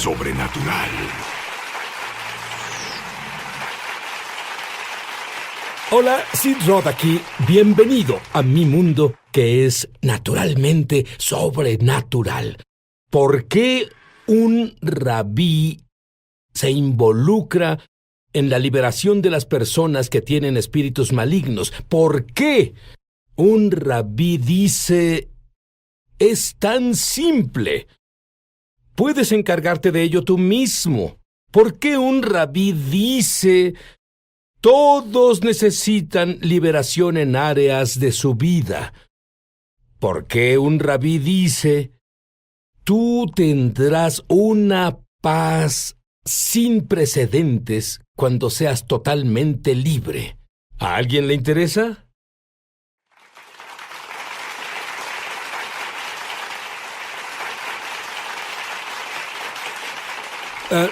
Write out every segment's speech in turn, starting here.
sobrenatural. Hola, Sid Roth aquí. Bienvenido a mi mundo, que es naturalmente sobrenatural. ¿Por qué un rabí se involucra en la liberación de las personas que tienen espíritus malignos? ¿Por qué un rabí dice: es tan simple, puedes encargarte de ello tú mismo? ¿Por qué un rabí dice: todos necesitan liberación en áreas de su vida? ¿Por qué un rabí dice: tú tendrás una paz sin precedentes cuando seas totalmente libre? ¿A alguien le interesa?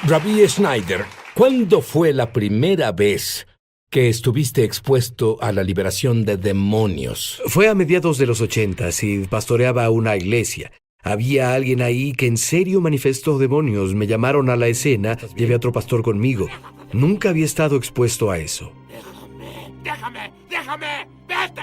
Rabí Schneider, ¿cuándo fue la primera vez que estuviste expuesto a la liberación de demonios? Fue a mediados de los 80 y pastoreaba una iglesia. Había alguien ahí que en serio manifestó demonios. Me llamaron a la escena, llevé a otro pastor conmigo. Nunca había estado expuesto a eso. ¡Déjame! ¡Vete!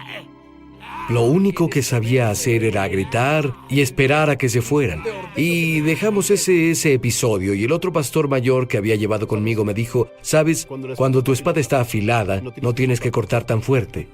Lo único que sabía hacer era gritar y esperar a que se fueran. Y dejamos ese episodio, y el otro pastor mayor que había llevado conmigo me dijo: ¿sabes? Cuando tu espada está afilada, no tienes que cortar tan fuerte.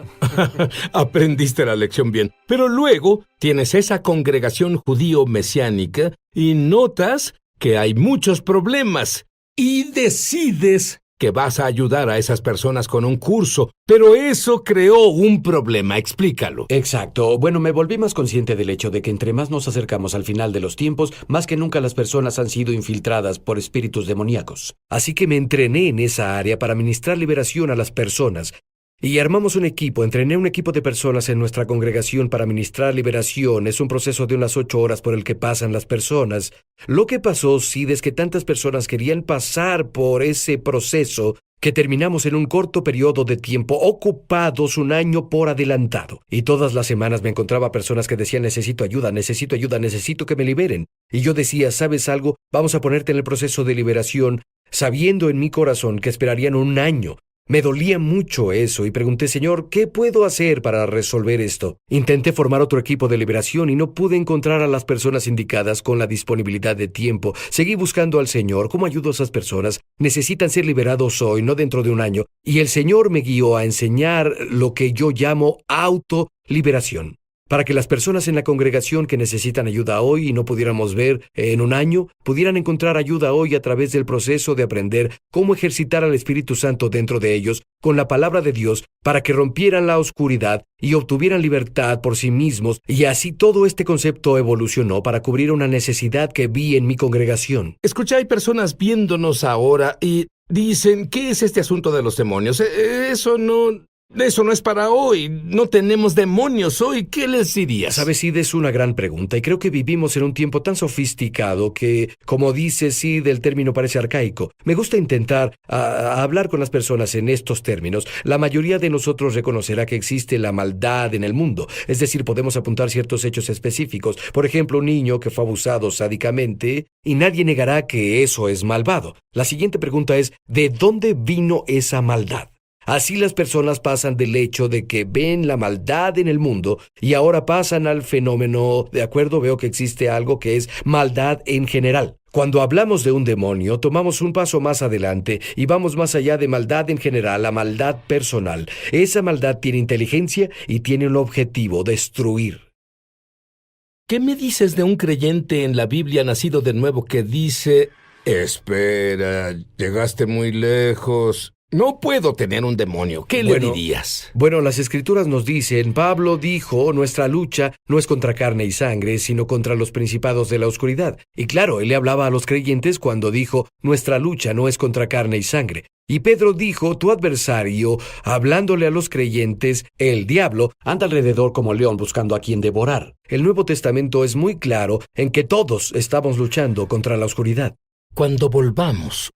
Aprendiste la lección bien. Pero luego tienes esa congregación judío mesiánica y notas que hay muchos problemas. Y decides que vas a ayudar a esas personas con un curso, pero eso creó un problema. Explícalo. Exacto. Bueno, me volví más consciente del hecho de que entre más nos acercamos al final de los tiempos, más que nunca las personas han sido infiltradas por espíritus demoníacos. Así que me entrené en esa área para ministrar liberación a las personas. Y armamos un equipo, entrené un equipo de personas en nuestra congregación para ministrar liberación. Es un proceso de unas 8 horas por el que pasan las personas. Lo que pasó, Sid, es que tantas personas querían pasar por ese proceso que terminamos en un corto periodo de tiempo, ocupados 1 año por adelantado. Y todas las semanas me encontraba personas que decían: necesito ayuda, necesito que me liberen. Y yo decía: ¿sabes algo? Vamos a ponerte en el proceso de liberación, sabiendo en mi corazón que esperarían 1 año. Me dolía mucho eso y pregunté: Señor, ¿qué puedo hacer para resolver esto? Intenté formar otro equipo de liberación y no pude encontrar a las personas indicadas con la disponibilidad de tiempo. Seguí buscando al Señor. ¿Cómo ayudo a esas personas? Necesitan ser liberados hoy, no dentro de 1 año. Y el Señor me guió a enseñar lo que yo llamo autoliberación. Para que las personas en la congregación que necesitan ayuda hoy y no pudiéramos ver en 1 año, pudieran encontrar ayuda hoy a través del proceso de aprender cómo ejercitar al Espíritu Santo dentro de ellos con la palabra de Dios, para que rompieran la oscuridad y obtuvieran libertad por sí mismos. Y así todo este concepto evolucionó para cubrir una necesidad que vi en mi congregación. Escucha, hay personas viéndonos ahora y dicen: ¿qué es este asunto de los demonios? Eso no es para hoy. No tenemos demonios hoy. ¿Qué les dirías? Sabes, Sid, es una gran pregunta, y creo que vivimos en un tiempo tan sofisticado que, como dice Sid, el término parece arcaico. Me gusta intentar hablar con las personas en estos términos. La mayoría de nosotros reconocerá que existe la maldad en el mundo. Es decir, podemos apuntar ciertos hechos específicos. Por ejemplo, un niño que fue abusado sádicamente, y nadie negará que eso es malvado. La siguiente pregunta es: ¿de dónde vino esa maldad? Así las personas pasan del hecho de que ven la maldad en el mundo y ahora pasan al fenómeno, de acuerdo, veo que existe algo que es maldad en general. Cuando hablamos de un demonio, tomamos un paso más adelante y vamos más allá de maldad en general a maldad personal. Esa maldad tiene inteligencia y tiene un objetivo: destruir. ¿Qué me dices de un creyente en la Biblia nacido de nuevo que dice: espera, llegaste muy lejos, no puedo tener un demonio? ¿Qué le dirías? Bueno, las Escrituras nos dicen, Pablo dijo: nuestra lucha no es contra carne y sangre, sino contra los principados de la oscuridad. Y claro, él le hablaba a los creyentes cuando dijo: nuestra lucha no es contra carne y sangre. Y Pedro dijo: tu adversario, hablándole a los creyentes, el diablo, anda alrededor como león buscando a quien devorar. El Nuevo Testamento es muy claro en que todos estamos luchando contra la oscuridad. Cuando volvamos,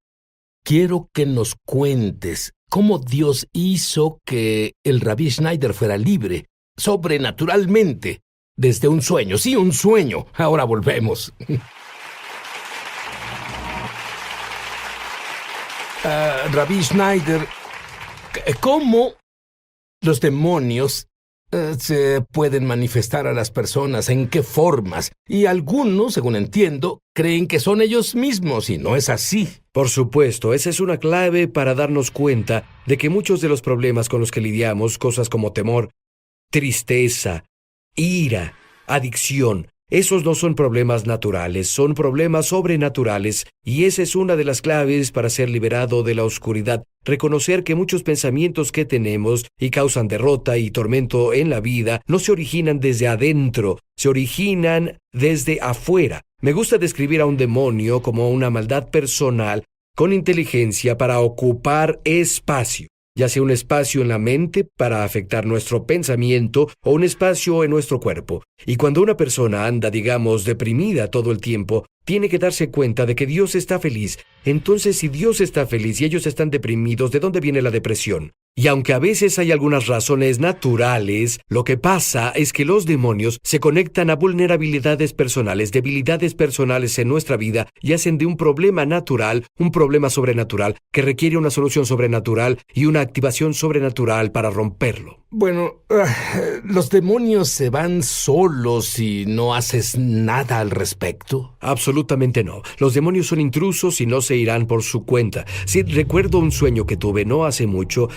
quiero que nos cuentes cómo Dios hizo que el Rabí Schneider fuera libre, sobrenaturalmente, desde un sueño. Sí, un sueño. Ahora volvemos. Rabbi Schneider, ¿cómo los demonios se pueden manifestar a las personas? ¿En qué formas? Y algunos, según entiendo, creen que son ellos mismos, y no es así. Por supuesto, esa es una clave para darnos cuenta de que muchos de los problemas con los que lidiamos, cosas como temor, tristeza, ira, adicción, esos no son problemas naturales, son problemas sobrenaturales, y esa es una de las claves para ser liberado de la oscuridad. Reconocer que muchos pensamientos que tenemos y causan derrota y tormento en la vida no se originan desde adentro, se originan desde afuera. Me gusta describir a un demonio como una maldad personal con inteligencia para ocupar espacio, ya sea un espacio en la mente para afectar nuestro pensamiento o un espacio en nuestro cuerpo. Y cuando una persona anda, digamos, deprimida todo el tiempo, tiene que darse cuenta de que Dios está feliz. Entonces, si Dios está feliz y ellos están deprimidos, ¿de dónde viene la depresión? Y aunque a veces hay algunas razones naturales, lo que pasa es que los demonios se conectan a vulnerabilidades personales, debilidades personales en nuestra vida y hacen de un problema natural un problema sobrenatural que requiere una solución sobrenatural y una activación sobrenatural para romperlo. Bueno, ¿los demonios se van solos si no haces nada al respecto? Absolutamente no. Los demonios son intrusos y no se irán por su cuenta. Sí, recuerdo un sueño que tuve no hace mucho,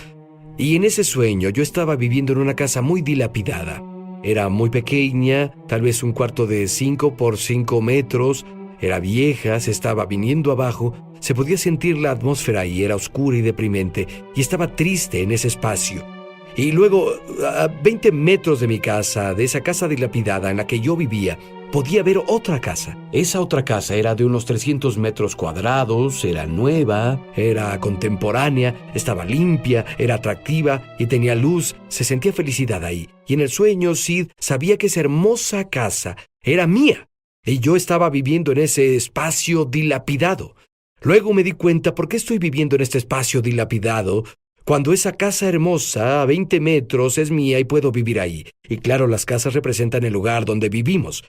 y en ese sueño yo estaba viviendo en una casa muy dilapidada. Era muy pequeña, tal vez un cuarto de 5 por 5 metros. Era vieja, se estaba viniendo abajo. Se podía sentir la atmósfera ahí, era oscura y deprimente, y estaba triste en ese espacio. Y luego, a 20 metros de mi casa, de esa casa dilapidada en la que yo vivía, podía ver otra casa. Esa otra casa era de unos 300 metros cuadrados, era nueva, era contemporánea, estaba limpia, era atractiva y tenía luz. Se sentía felicidad ahí. Y en el sueño, Sid sabía que esa hermosa casa era mía. Y yo estaba viviendo en ese espacio dilapidado. Luego me di cuenta por qué estoy viviendo en este espacio dilapidado, cuando esa casa hermosa a 20 metros es mía y puedo vivir ahí. Y claro, las casas representan el lugar donde vivimos.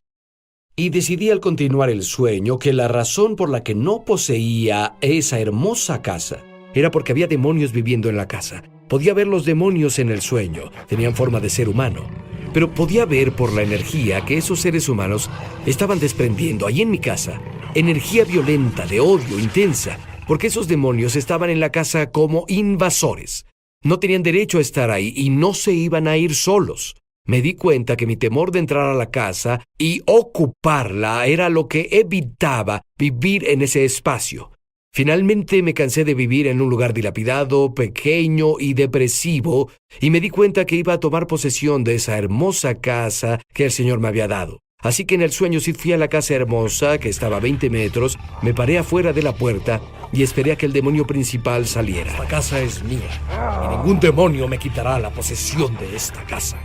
Y decidí al continuar el sueño que la razón por la que no poseía esa hermosa casa era porque había demonios viviendo en la casa. Podía ver los demonios en el sueño, tenían forma de ser humano. Pero podía ver por la energía que esos seres humanos estaban desprendiendo ahí en mi casa. Energía violenta, de odio, intensa. Porque esos demonios estaban en la casa como invasores. No tenían derecho a estar ahí y no se iban a ir solos. Me di cuenta que mi temor de entrar a la casa y ocuparla era lo que evitaba vivir en ese espacio. Finalmente me cansé de vivir en un lugar dilapidado, pequeño y depresivo, y me di cuenta que iba a tomar posesión de esa hermosa casa que el Señor me había dado. Así que en el sueño sí fui a la casa hermosa, que estaba a 20 metros, me paré afuera de la puerta y esperé a que el demonio principal saliera. Esta casa es mía, y ningún demonio me quitará la posesión de esta casa.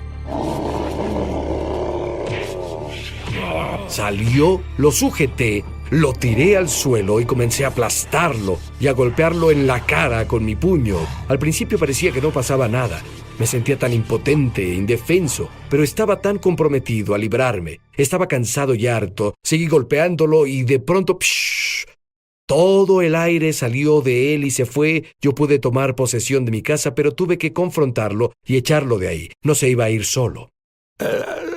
Salió, lo sujeté, lo tiré al suelo y comencé a aplastarlo y a golpearlo en la cara con mi puño. Al principio parecía que no pasaba nada. Me sentía tan impotente, indefenso, pero estaba tan comprometido a librarme. Estaba cansado y harto. Seguí golpeándolo y de pronto, todo el aire salió de él y se fue. Yo pude tomar posesión de mi casa, pero tuve que confrontarlo y echarlo de ahí. No se iba a ir solo.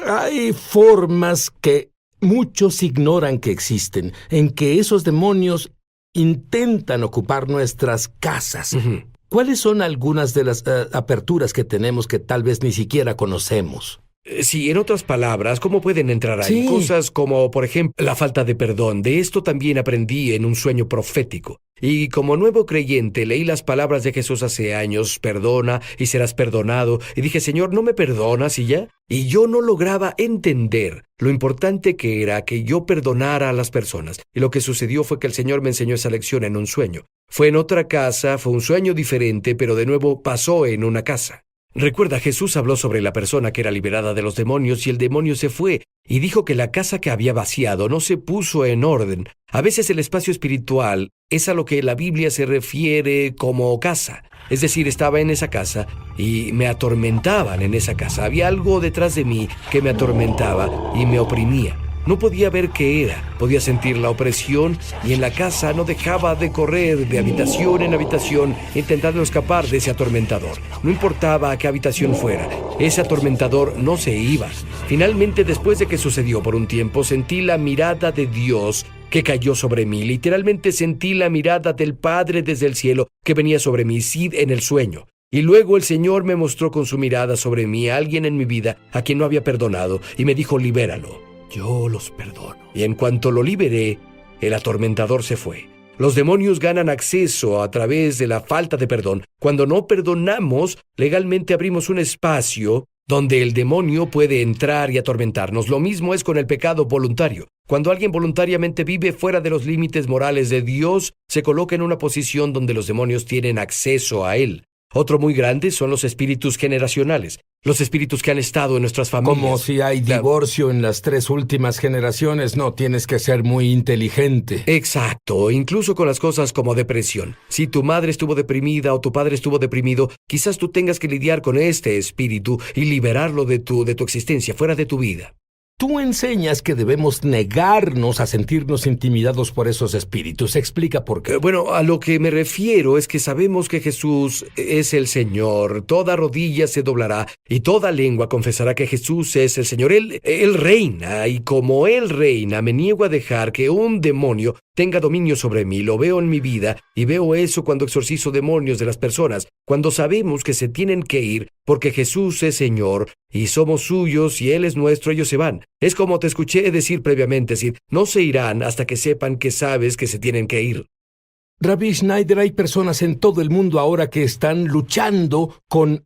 Hay formas que muchos ignoran que existen, en que esos demonios intentan ocupar nuestras casas. Uh-huh. ¿Cuáles son algunas de las aperturas que tenemos que tal vez ni siquiera conocemos? Sí, en otras palabras, ¿cómo pueden entrar ahí? Sí. Cosas como, por ejemplo, la falta de perdón. De esto también aprendí en un sueño profético. Y como nuevo creyente, leí las palabras de Jesús hace años, perdona y serás perdonado. Y dije, Señor, ¿no me perdonas y ya? Y yo no lograba entender lo importante que era que yo perdonara a las personas. Y lo que sucedió fue que el Señor me enseñó esa lección en un sueño. Fue en otra casa, fue un sueño diferente, pero de nuevo pasó en una casa. Recuerda, Jesús habló sobre la persona que era liberada de los demonios y el demonio se fue, y dijo que la casa que había vaciado no se puso en orden. A veces el espacio espiritual es a lo que la Biblia se refiere como casa. Es decir, estaba en esa casa y me atormentaban en esa casa. Había algo detrás de mí que me atormentaba y me oprimía. No podía ver qué era, podía sentir la opresión y en la casa no dejaba de correr de habitación en habitación intentando escapar de ese atormentador. No importaba a qué habitación fuera, ese atormentador no se iba. Finalmente, después de que sucedió por un tiempo, sentí la mirada de Dios que cayó sobre mí. Literalmente sentí la mirada del Padre desde el cielo que venía sobre mí, Sid, en el sueño. Y luego el Señor me mostró con su mirada sobre mí a alguien en mi vida a quien no había perdonado y me dijo: libéralo. Yo los perdono. Y en cuanto lo liberé, el atormentador se fue. Los demonios ganan acceso a través de la falta de perdón. Cuando no perdonamos, legalmente abrimos un espacio donde el demonio puede entrar y atormentarnos. Lo mismo es con el pecado voluntario. Cuando alguien voluntariamente vive fuera de los límites morales de Dios, se coloca en una posición donde los demonios tienen acceso a él. Otro muy grande son los espíritus generacionales, los espíritus que han estado en nuestras familias. Como si hay divorcio en las 3 últimas generaciones, no tienes que ser muy inteligente. Exacto, incluso con las cosas como depresión. Si tu madre estuvo deprimida o tu padre estuvo deprimido, quizás tú tengas que lidiar con este espíritu y liberarlo de tu existencia, fuera de tu vida. Tú enseñas que debemos negarnos a sentirnos intimidados por esos espíritus. Explica por qué. Bueno, a lo que me refiero es que sabemos que Jesús es el Señor. Toda rodilla se doblará y toda lengua confesará que Jesús es el Señor. Él reina, y como Él reina, me niego a dejar que un demonio tenga dominio sobre mí. Lo veo en mi vida y veo eso cuando exorcizo demonios de las personas, cuando sabemos que se tienen que ir porque Jesús es Señor y somos suyos y Él es nuestro, ellos se van. Es como te escuché decir previamente, Sid, no se irán hasta que sepan que sabes que se tienen que ir. Rabbi Schneider, hay personas en todo el mundo ahora que están luchando con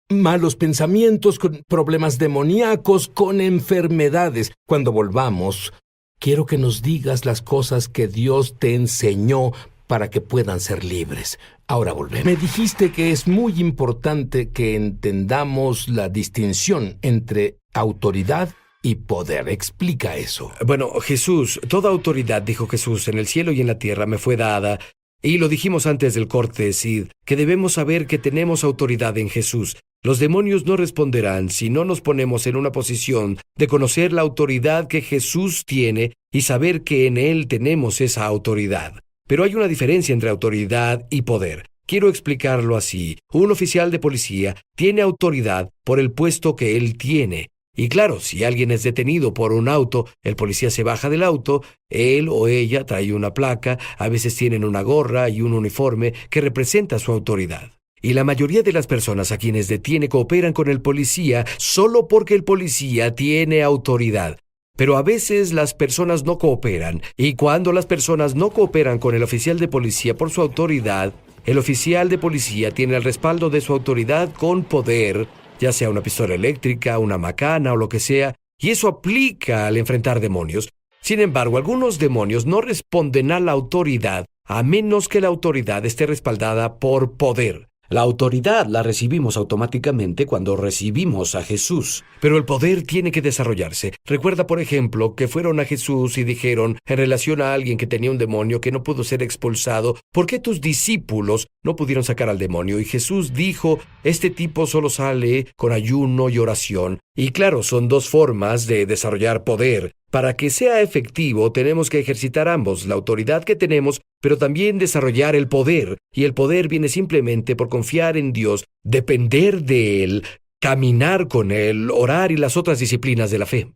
malos pensamientos, con problemas demoníacos, con enfermedades. Cuando volvamos, quiero que nos digas las cosas que Dios te enseñó para que puedan ser libres. Ahora volvemos. Me dijiste que es muy importante que entendamos la distinción entre autoridad y poder. Explica eso. Bueno, Jesús, toda autoridad, dijo Jesús, en el cielo y en la tierra me fue dada. Y lo dijimos antes del corte, Sid, que debemos saber que tenemos autoridad en Jesús. Los demonios no responderán si no nos ponemos en una posición de conocer la autoridad que Jesús tiene y saber que en Él tenemos esa autoridad. Pero hay una diferencia entre autoridad y poder. Quiero explicarlo así. Un oficial de policía tiene autoridad por el puesto que él tiene. Y claro, si alguien es detenido por un auto, el policía se baja del auto, él o ella trae una placa, a veces tienen una gorra y un uniforme que representa su autoridad. Y la mayoría de las personas a quienes detiene cooperan con el policía solo porque el policía tiene autoridad. Pero a veces las personas no cooperan, y cuando las personas no cooperan con el oficial de policía por su autoridad, el oficial de policía tiene el respaldo de su autoridad con poder, ya sea una pistola eléctrica, una macana o lo que sea, y eso aplica al enfrentar demonios. Sin embargo, algunos demonios no responden a la autoridad a menos que la autoridad esté respaldada por poder. La autoridad la recibimos automáticamente cuando recibimos a Jesús, pero el poder tiene que desarrollarse. Recuerda, por ejemplo, que fueron a Jesús y dijeron, en relación a alguien que tenía un demonio que no pudo ser expulsado, ¿por qué tus discípulos no pudieron sacar al demonio? Y Jesús dijo, este tipo solo sale con ayuno y oración. Y claro, son dos formas de desarrollar poder. Para que sea efectivo, tenemos que ejercitar ambos, la autoridad que tenemos, pero también desarrollar el poder. Y el poder viene simplemente por confiar en Dios, depender de Él, caminar con Él, orar y las otras disciplinas de la fe.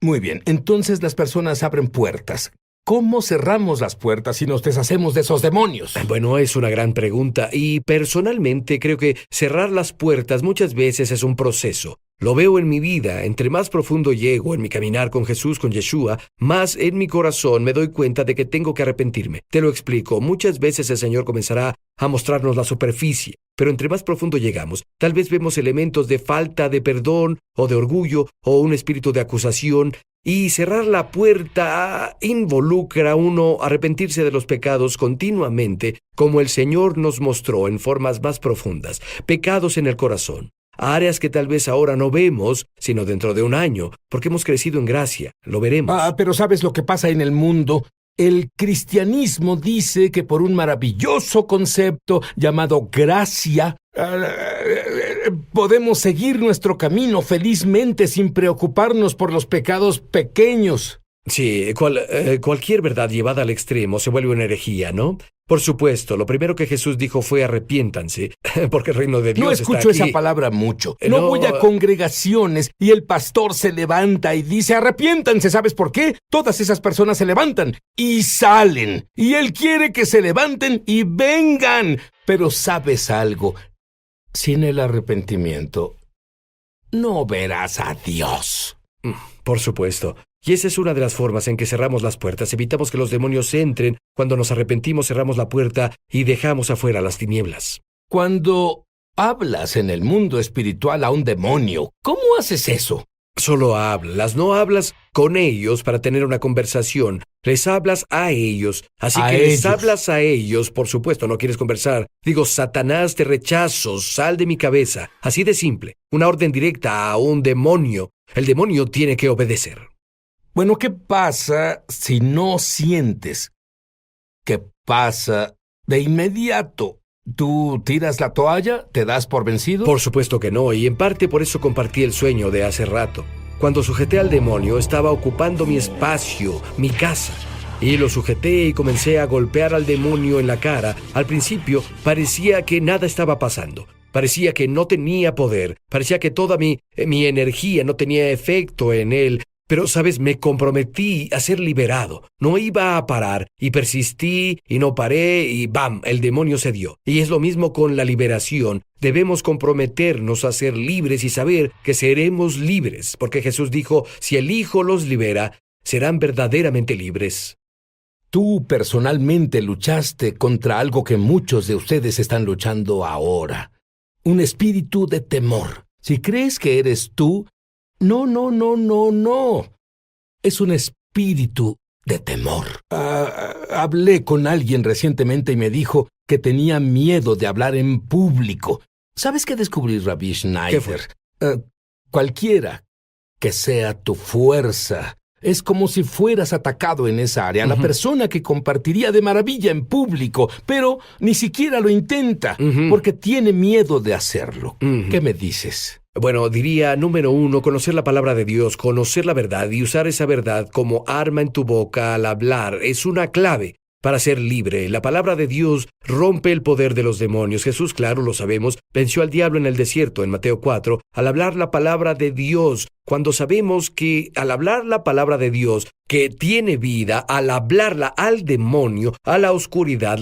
Muy bien, entonces las personas abren puertas. ¿Cómo cerramos las puertas y nos deshacemos de esos demonios? Bueno, es una gran pregunta y personalmente creo que cerrar las puertas muchas veces es un proceso. Lo veo en mi vida, entre más profundo llego en mi caminar con Jesús, con Yeshua, más en mi corazón me doy cuenta de que tengo que arrepentirme. Te lo explico, muchas veces el Señor comenzará a mostrarnos la superficie, pero entre más profundo llegamos, tal vez vemos elementos de falta de perdón o de orgullo o un espíritu de acusación. Y cerrar la puerta involucra a uno arrepentirse de los pecados continuamente, como el Señor nos mostró en formas más profundas. Pecados en el corazón. Áreas que tal vez ahora no vemos, sino dentro de un año, porque hemos crecido en gracia. Lo veremos. Pero ¿sabes lo que pasa en el mundo? El cristianismo dice que por un maravilloso concepto llamado gracia, podemos seguir nuestro camino felizmente sin preocuparnos por los pecados pequeños. Sí, cualquier verdad llevada al extremo se vuelve una herejía, ¿no? Por supuesto, lo primero que Jesús dijo fue arrepiéntanse, porque el reino de Dios No está escucho aquí. esa palabra mucho. No No. voy a congregaciones y el pastor se levanta y dice arrepiéntanse. ¿Sabes por qué? Todas esas personas se levantan y salen. Y él quiere que se levanten y vengan. Pero ¿sabes algo? Sin el arrepentimiento, no verás a Dios. Por supuesto. Y esa es una de las formas en que cerramos las puertas. Evitamos que los demonios entren. Cuando nos arrepentimos, cerramos la puerta y dejamos afuera las tinieblas. Cuando hablas en el mundo espiritual a un demonio, ¿cómo haces eso? Solo hablas, no hablas con ellos para tener una conversación. Les hablas a ellos. Así A que les ellos. hablas a ellos, por supuesto, no quieres conversar. Digo, Satanás, te rechazo, sal de mi cabeza. Así de simple. Una orden directa a un demonio. El demonio tiene que obedecer. Bueno, ¿qué pasa si no sientes? ¿Qué pasa de inmediato? ¿Tú tiras la toalla? ¿Te das por vencido? Por supuesto que no, y en parte por eso compartí el sueño de hace rato. Cuando sujeté al demonio, estaba ocupando mi espacio, mi casa. Y lo sujeté y comencé a golpear al demonio en la cara. Al principio parecía que nada estaba pasando. Parecía que no tenía poder. Parecía que toda mi energía no tenía efecto en él. Pero, ¿sabes? Me comprometí a ser liberado. No iba a parar. Y persistí y no paré y ¡bam! El demonio cedió. Y es lo mismo con la liberación. Debemos comprometernos a ser libres y saber que seremos libres. Porque Jesús dijo, si el Hijo los libera, serán verdaderamente libres. Tú personalmente luchaste contra algo que muchos de ustedes están luchando ahora. Un espíritu de temor. Si crees que eres tú, no. Es un espíritu de temor. Hablé con alguien recientemente y me dijo que tenía miedo de hablar en público. ¿Sabes qué descubrí, Rabbi Schneider? ¿Qué fue? Cualquiera que sea tu fuerza, es como si fueras atacado en esa área. La persona que compartiría de maravilla en público, pero ni siquiera lo intenta, porque tiene miedo de hacerlo. ¿Qué me dices? Bueno, diría, número 1, conocer la palabra de Dios, conocer la verdad y usar esa verdad como arma en tu boca al hablar es una clave para ser libre. La palabra de Dios rompe el poder de los demonios. Jesús, claro, lo sabemos, venció al diablo en el desierto, en Mateo 4, al hablar la palabra de Dios. Cuando sabemos que al hablar la palabra de Dios, que tiene vida, al hablarla al demonio, a la oscuridad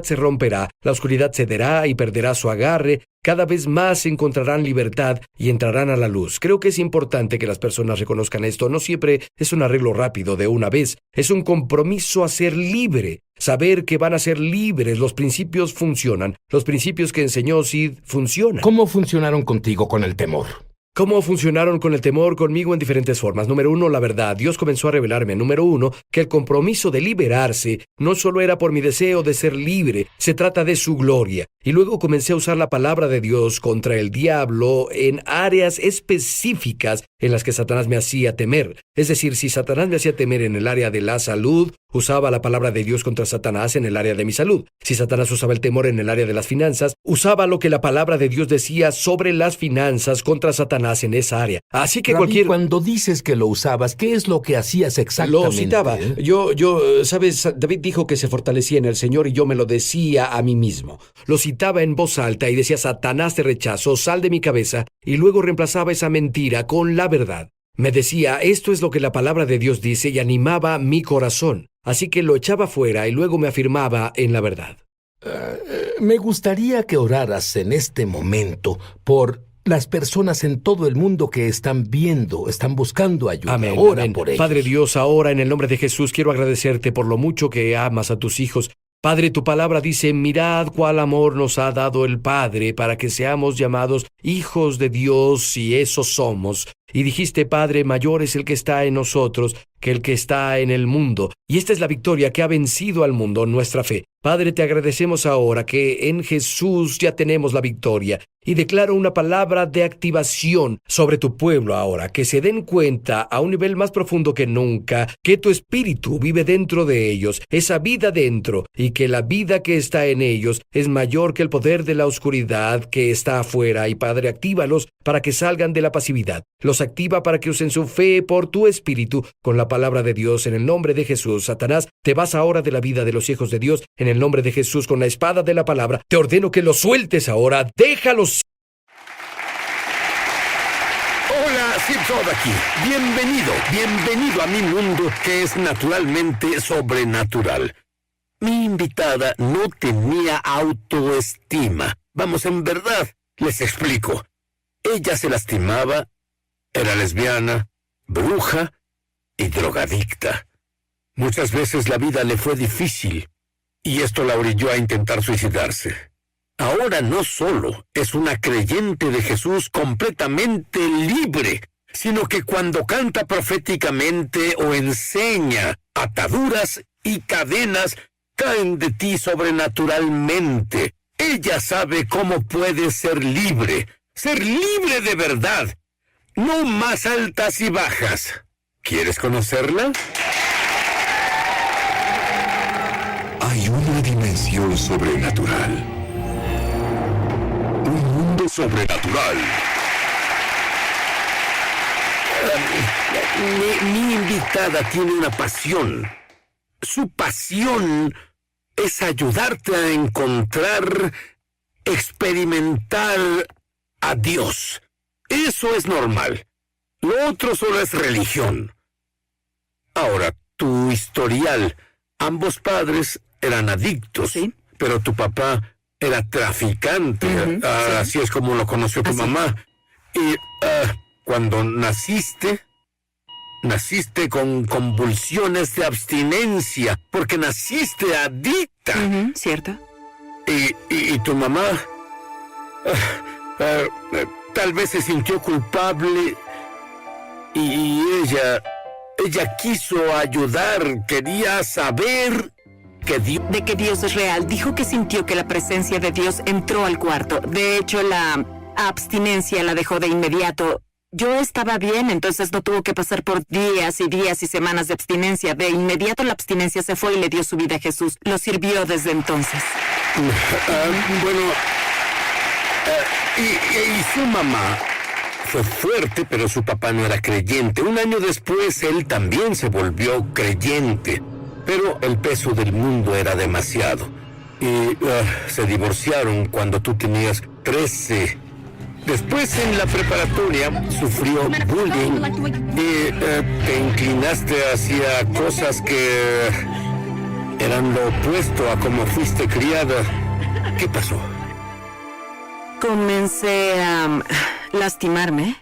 se romperá, la oscuridad cederá y perderá su agarre. Cada vez más encontrarán libertad y entrarán a la luz. Creo que es importante que las personas reconozcan esto. No siempre es un arreglo rápido de una vez. Es un compromiso a ser libre. Saber que van a ser libres. Los principios funcionan. Los principios que enseñó Sid funcionan. ¿Cómo funcionaron contigo con el temor? ¿Cómo funcionaron con el temor conmigo en diferentes formas? Número 1, la verdad. Dios comenzó a revelarme, número 1, que el compromiso de liberarse no solo era por mi deseo de ser libre, se trata de su gloria. Y luego comencé a usar la palabra de Dios contra el diablo en áreas específicas en las que Satanás me hacía temer. Es decir, si Satanás me hacía temer en el área de la salud, usaba la palabra de Dios contra Satanás en el área de mi salud. Si Satanás usaba el temor en el área de las finanzas, usaba lo que la palabra de Dios decía sobre las finanzas contra Satanás en esa área. Así que Rabí, cuando dices que lo usabas, ¿qué es lo que hacías exactamente? Lo citaba. ¿Sabes? David dijo que se fortalecía en el Señor y yo me lo decía a mí mismo. Lo citaba en voz alta y decía, Satanás te rechazo, sal de mi cabeza, y luego reemplazaba esa mentira con la verdad. Me decía, esto es lo que la palabra de Dios dice y animaba mi corazón. Así que lo echaba fuera y luego me afirmaba en la verdad. Me gustaría que oraras en este momento por las personas en todo el mundo que están buscando ayuda. Amén, Ora amén. por ellos. Padre Dios, ahora en el nombre de Jesús quiero agradecerte por lo mucho que amas a tus hijos. Padre, tu palabra dice, mirad cuál amor nos ha dado el Padre para que seamos llamados hijos de Dios, y eso somos. Y dijiste, Padre, mayor es el que está en nosotros que el que está en el mundo. Y esta es la victoria que ha vencido al mundo, nuestra fe. Padre, te agradecemos ahora que en Jesús ya tenemos la victoria. Y declaro una palabra de activación sobre tu pueblo ahora, que se den cuenta a un nivel más profundo que nunca, que tu espíritu vive dentro de ellos, esa vida dentro, y que la vida que está en ellos es mayor que el poder de la oscuridad que está afuera. Y Padre, actívalos para que salgan de la pasividad. Los activa para que usen su fe por tu espíritu con la palabra de Dios en el nombre de Jesús. Satanás, te vas ahora de la vida de los hijos de Dios en el nombre de Jesús con la espada de la palabra. Te ordeno que los sueltes ahora. Déjalos. Hola, Sid Roth aquí. Bienvenido a mi mundo que es naturalmente sobrenatural. Mi invitada no tenía autoestima. Vamos, en verdad, les explico. Ella se lastimaba, era lesbiana, bruja y drogadicta. Muchas veces la vida le fue difícil y esto la orilló a intentar suicidarse. Ahora no solo es una creyente de Jesús completamente libre, sino que cuando canta proféticamente o enseña, ataduras y cadenas caen de ti sobrenaturalmente. Ella sabe cómo puede ser libre de verdad, no más altas y bajas. ¿Quieres conocerla? Hay una dimensión sobrenatural. Un mundo sobrenatural. Mi invitada tiene una pasión. Su pasión es ayudarte a encontrar, experimentar a Dios. Eso es normal. Lo otro solo es religión. Ahora, tu historial. Ambos padres eran adictos, Sí. pero tu papá era traficante. Sí. Así es como lo conoció tu mamá. Y cuando naciste con convulsiones de abstinencia, porque naciste adicta. ¿Cierto? Y tu mamá tal vez se sintió culpable y ella quiso ayudar, quería saber que Dios... De que Dios es real. Dijo que sintió que la presencia de Dios entró al cuarto. De hecho, la abstinencia la dejó de inmediato. Yo estaba bien, entonces no tuvo que pasar por días y semanas de abstinencia. De inmediato la abstinencia se fue y le dio su vida a Jesús. Lo sirvió desde entonces. Y su mamá fue fuerte, pero su papá no era creyente. Un año después, él también se volvió creyente. Pero el peso del mundo era demasiado. Y se divorciaron cuando tú tenías 13. Después, en la preparatoria, sufrió bullying y te inclinaste hacia cosas que eran lo opuesto a como fuiste criada. ¿Qué pasó? Comencé a lastimarme.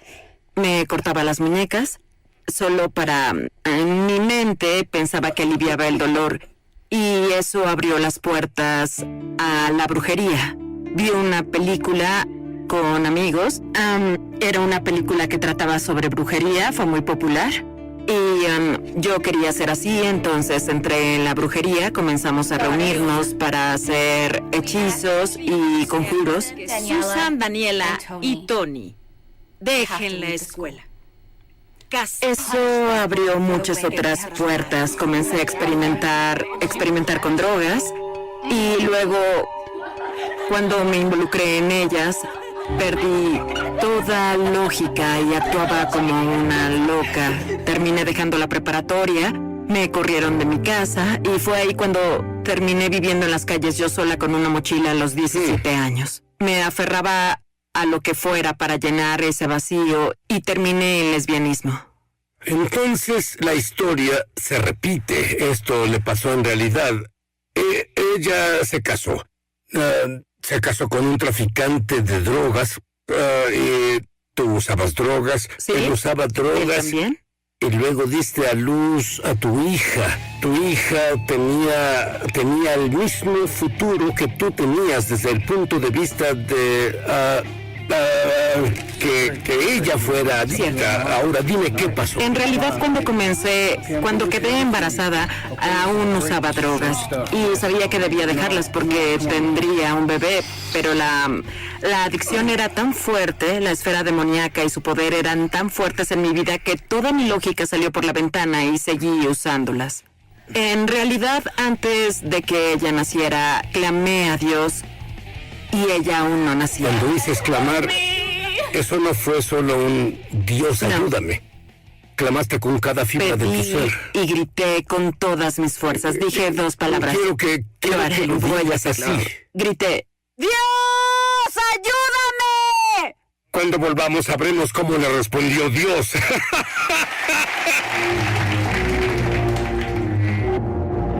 Me cortaba las muñecas. Solo para... En mi mente pensaba que aliviaba el dolor. Y eso abrió las puertas a la brujería. Vi una película con amigos. Era una película que trataba sobre brujería. Fue muy popular. Y yo quería ser así, entonces entré en la brujería, comenzamos a reunirnos para hacer hechizos y conjuros. Susan, Daniela y Tony, dejen la escuela. Eso abrió muchas otras puertas. Comencé a experimentar con drogas. Y luego, cuando me involucré en ellas, perdí toda lógica y actuaba como una loca. Terminé dejando la preparatoria, me corrieron de mi casa y fue ahí cuando terminé viviendo en las calles yo sola con una mochila a los 17 años. Me aferraba a lo que fuera para llenar ese vacío y terminé en lesbianismo. Entonces la historia se repite. Esto le pasó en realidad. Ella se casó. Se casó con un traficante de drogas. Y tú usabas drogas. ¿Sí? Él usaba drogas. ¿Él también? Y luego diste a luz a tu hija. Tu hija tenía el mismo futuro que tú tenías desde el punto de vista de que ella fuera adicta. Ahora dime qué pasó. En realidad, cuando quedé embarazada, aún usaba drogas y sabía que debía dejarlas porque tendría un bebé, pero la adicción era tan fuerte, la esfera demoníaca y su poder eran tan fuertes en mi vida que toda mi lógica salió por la ventana y seguí usándolas. En realidad, antes de que ella naciera, clamé a Dios y ella aún no nacía. Cuando dices clamar, eso no fue solo un Dios, ayúdame. Clamaste con cada fibra de tu ser. Y grité con todas mis fuerzas. Dije dos palabras. Quiero que lo digas así. Grité, ¡Dios, ayúdame! Cuando volvamos sabremos cómo le respondió Dios.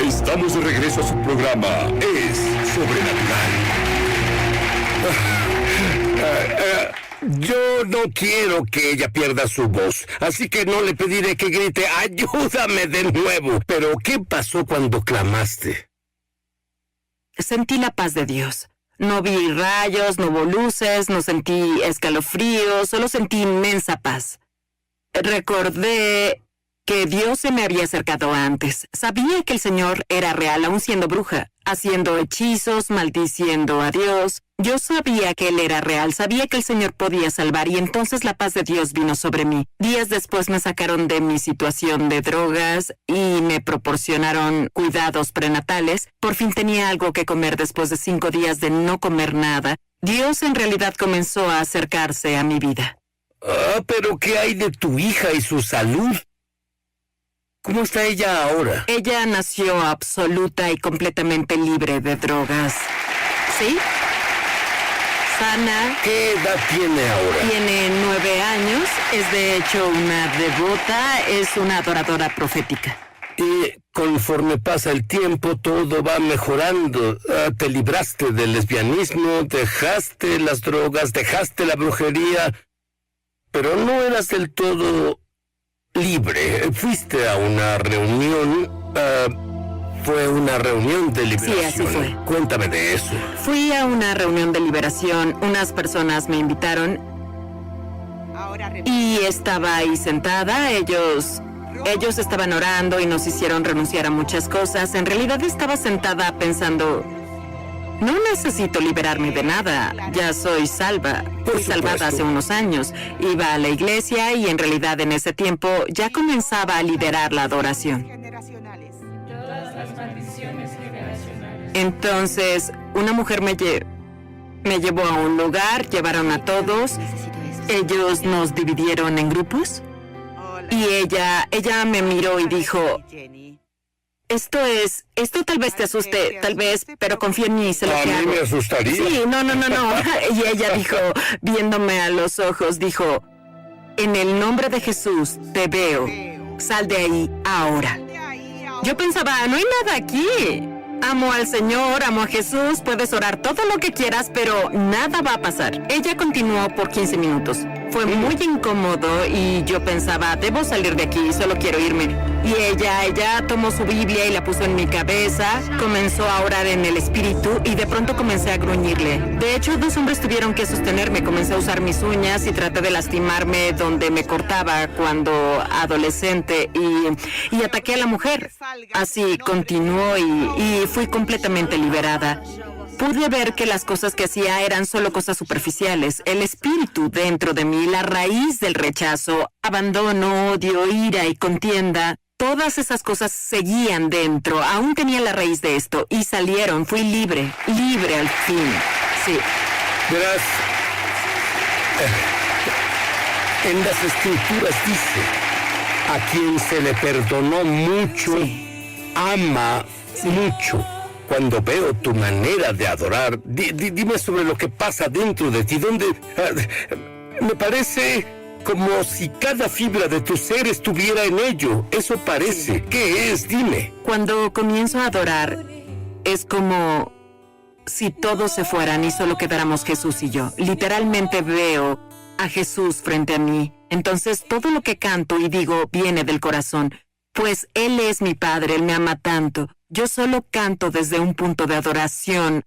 Estamos de regreso a su programa Es Sobrenatural. Yo no quiero que ella pierda su voz, así que no le pediré que grite ¡ayúdame de nuevo! Pero, ¿qué pasó cuando clamaste? Sentí la paz de Dios. No vi rayos, no hubo luces, no sentí escalofríos, solo sentí inmensa paz. Recordé que Dios se me había acercado antes. Sabía que el Señor era real, aún siendo bruja, haciendo hechizos, maldiciendo a Dios. Yo sabía que Él era real, sabía que el Señor podía salvar, y entonces la paz de Dios vino sobre mí. Días después me sacaron de mi situación de drogas y me proporcionaron cuidados prenatales. Por fin tenía algo que comer después de 5 días de no comer nada. Dios en realidad comenzó a acercarse a mi vida. Pero ¿qué hay de tu hija y su salud? ¿Cómo está ella ahora? Ella nació absoluta y completamente libre de drogas. ¿Sí? Sana. ¿Qué edad tiene ahora? Tiene 9 años. Es de hecho una devota. Es una adoradora profética. Y conforme pasa el tiempo, todo va mejorando. Te libraste del lesbianismo, dejaste las drogas, dejaste la brujería, pero no eras del todo libre. Fuiste a una reunión. Fue una reunión de liberación. Sí, así fue. Cuéntame de eso. Fui a una reunión de liberación. Unas personas me invitaron y estaba ahí sentada. Ellos estaban orando y nos hicieron renunciar a muchas cosas. En realidad estaba sentada pensando, no necesito liberarme de nada. Ya soy salva. Fui salvada hace unos años. Iba a la iglesia y en realidad en ese tiempo ya comenzaba a liderar la adoración. Entonces, una mujer me llevó a un lugar, llevaron a todos. Ellos nos dividieron en grupos. Y ella me miró y dijo, esto tal vez te asuste, tal vez, pero confía en mí, sé lo que hago. A mí me asustaría. Sí, no. Y ella dijo, viéndome a los ojos, dijo, en el nombre de Jesús te veo, sal de ahí ahora. Yo pensaba, no hay nada aquí. Amo al Señor, amo a Jesús, puedes orar todo lo que quieras, pero nada va a pasar. Ella continuó por 15 minutos. Fue muy incómodo y yo pensaba, debo salir de aquí, solo quiero irme. Y ella tomó su Biblia y la puso en mi cabeza, comenzó a orar en el espíritu y de pronto comencé a gruñirle. De hecho, 2 hombres tuvieron que sostenerme, comencé a usar mis uñas y traté de lastimarme donde me cortaba cuando adolescente y ataqué a la mujer. Así continuó y fui completamente liberada. Pude ver que las cosas que hacía eran solo cosas superficiales. El espíritu dentro de mí, la raíz del rechazo, abandono, odio, ira y contienda, todas esas cosas seguían dentro. Aún tenía la raíz de esto y salieron. Fui libre al fin. Sí. Verás, en las escrituras dice, a quien se le perdonó mucho, ama mucho. Cuando veo tu manera de adorar, dime sobre lo que pasa dentro de ti, donde me parece como si cada fibra de tu ser estuviera en ello. Eso parece. Sí. ¿Qué es? Dime. Cuando comienzo a adorar, es como si todos se fueran y solo quedáramos Jesús y yo. Literalmente veo a Jesús frente a mí. Entonces todo lo que canto y digo viene del corazón. Pues Él es mi Padre, Él me ama tanto. Yo solo canto desde un punto de adoración